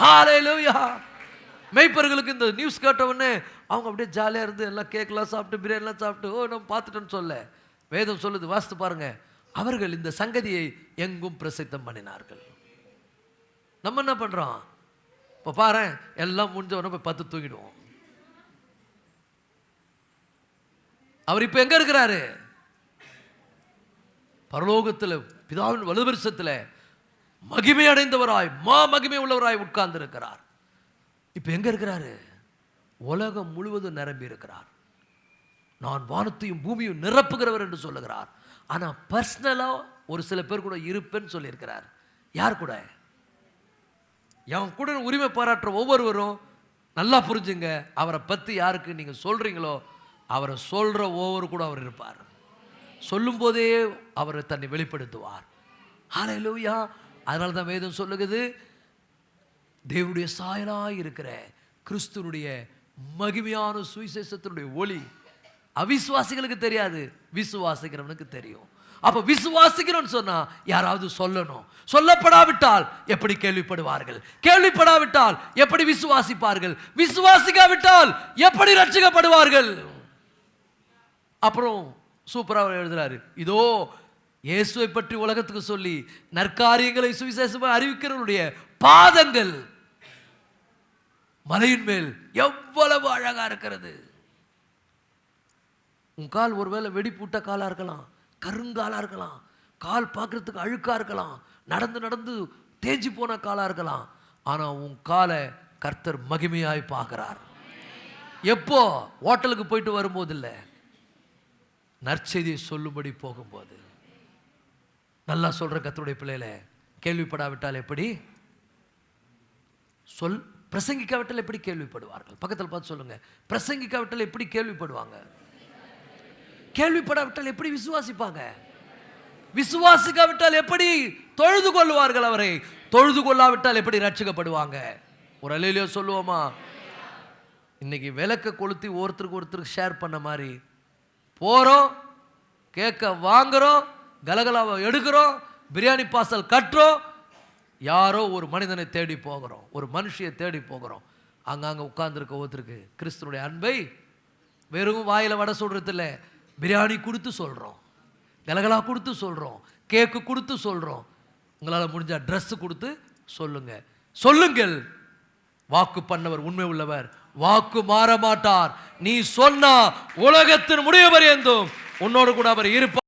ஹல்லேலூயா. மேய்ப்பர்களுக்கு இந்த நியூஸ் கேட்ட உடனே அவங்க அப்படியே ஜாலியாக இருந்து எல்லாம் கேக்லாம் சாப்பிட்டு பிரியாணிலாம் சாப்பிட்டு நம்ம பார்த்துட்டோன்னு சொல்ல, வேதம் சொல்லுது, வாசித்து பாருங்க, அவர்கள் இந்த சங்கதியை எங்கும் பிரசித்தம் பண்ணினார்கள். நம்ம என்ன பண்றோம் இப்போ பாரு, எல்லாம் முடிஞ்சவன போய் 10 தூங்கிடுவோம். அவர் இப்ப எங்க இருக்கிறாரு? பரலோகத்தில் பிதாவின் வலதுபரிசத்தில் மகிமை அடைந்தவராய் மகிமை உள்ளவராய் உட்கார்ந்து இருக்கிறார். இப்ப எங்க இருக்கிறாரு? உலகம் முழுவதும் நிரம்பி இருக்கிறார். நான் வானத்தையும் பூமியும் நிரப்புகிறவர் என்று சொல்லுகிறார். ஆனா பர்சனலா ஒரு சில பேர் கூட இருப்பேன்னு சொல்லியிருக்கிறார். யார் கூட? என் கூட உரிமை பாராட்டுற ஒவ்வொருவரும் நல்லா புரிஞ்சுங்க, அவரை பத்தி யாருக்கு நீங்க சொல்றீங்களோ அவரை சொல்ற ஒவ்வொரு கூட அவர் இருப்பார். சொல்லும் போதே அவரை தன்னை வெளிப்படுத்துவார். ஹல்லேலூயா. அதனால தான் வேதம் சொல்லுகிறது, தேவனுடைய சாயலாய் இருக்கிற கிறிஸ்துனுடைய மகிமையான சுவிசேஷத்தினுடைய ஒளி அவிசுவாசிகளுக்கு தெரியாது, விசுவாசிக்கிறவனுக்கு தெரியும். அப்ப விசுவாசிக்கிறோன்னு சொன்னா யாராவது சொல்லணும். சொல்லப்படாவிட்டால் எப்படி கேள்விப்படுவார்கள்? கேள்விப்படாவிட்டால் எப்படி விசுவாசிப்பார்கள்? விசுவாசிக்காவிட்டால் எப்படி ரட்சிக்கப்படுவார்கள்? அப்புறம் சூப்பராக எழுதுறாரு, இதோ இயேசுவை பற்றி உலகத்துக்கு சொல்லி நற்காரியங்களை சுவிசேஷமாக அறிவிக்கிறவருடைய பாதங்கள் மலையின் மேல் எவ்வளவு அழகா இருக்கிறது. உன் கால் ஒருவேளை வெடிப்பூட்ட காலா இருக்கலாம், கருங்காலா இருக்கலாம், கால் பார்க்கறதுக்கு அழுக்கா இருக்கலாம், நடந்து நடந்து தேஞ்சி போன காலா இருக்கலாம். ஆனா உன் காலை கர்த்தர் மகிமையாய் பார்க்கிறார். எப்போ? ஹோட்டலுக்கு போயிட்டு வரும்போது இல்லை, நற்செய்தியை சொல்லும்படி போகும்போது. நல்லா சொல்ற கர்த்தருடைய பிள்ளைகளை, கேள்விப்படாவிட்டால் எப்படி பிரசங்கிக்காவிட்டால் எப்படி கேள்விப்படுவார்கள்? பக்கத்தில் பார்த்து சொல்லுங்க, பிரசங்கிக்காவிட்டால் எப்படி கேள்விப்படுவாங்க? கேள்விப்படாவிட்டால் எப்படி விசுவாசிப்பாங்க? விசுவாசிக்காவிட்டால் எப்படி தொழுது கொள்வார்கள்? அவரை தொழுது கொள்ளாவிட்டால் எப்படி ரட்சிக்கப்படுவாங்க? ஒரு அல்லேலூயா சொல்லுவோமா? இன்னைக்கு விளக்க கொளுத்தி ஒருத்தருக்கு ஷேர் பண்ண மாதிரி போறோம், கேட்க வாங்குறோம், கலகலாவை எடுக்கிறோம், பிரியாணி பார்சல் கட்டுறோம், யாரோ ஒரு மனிதனை தேடி போகிறோம், ஒரு மனுஷியை தேடி போகிறோம். அங்கங்க உட்கார்ந்துருக்க ஒருத்தருக்கு கிறிஸ்துனுடைய அன்பை வெறும் வாயில வடை சொல்றது இல்லை, பிரியாணி கொடுத்து சொல்றோம், கலகலா கொடுத்து சொல்றோம், கேக்கு கொடுத்து சொல்றோம். உங்களால் முடிஞ்சா ட்ரெஸ் கொடுத்து சொல்லுங்க. சொல்லுங்கள், வாக்கு பண்ணவர் உண்மை உள்ளவர், வாக்கு மாற மாட்டார். நீ சொன்னா உலகத்தின் முடிவு பரியந்தம் உன்னோடு கூட அவர் இருப்பார்.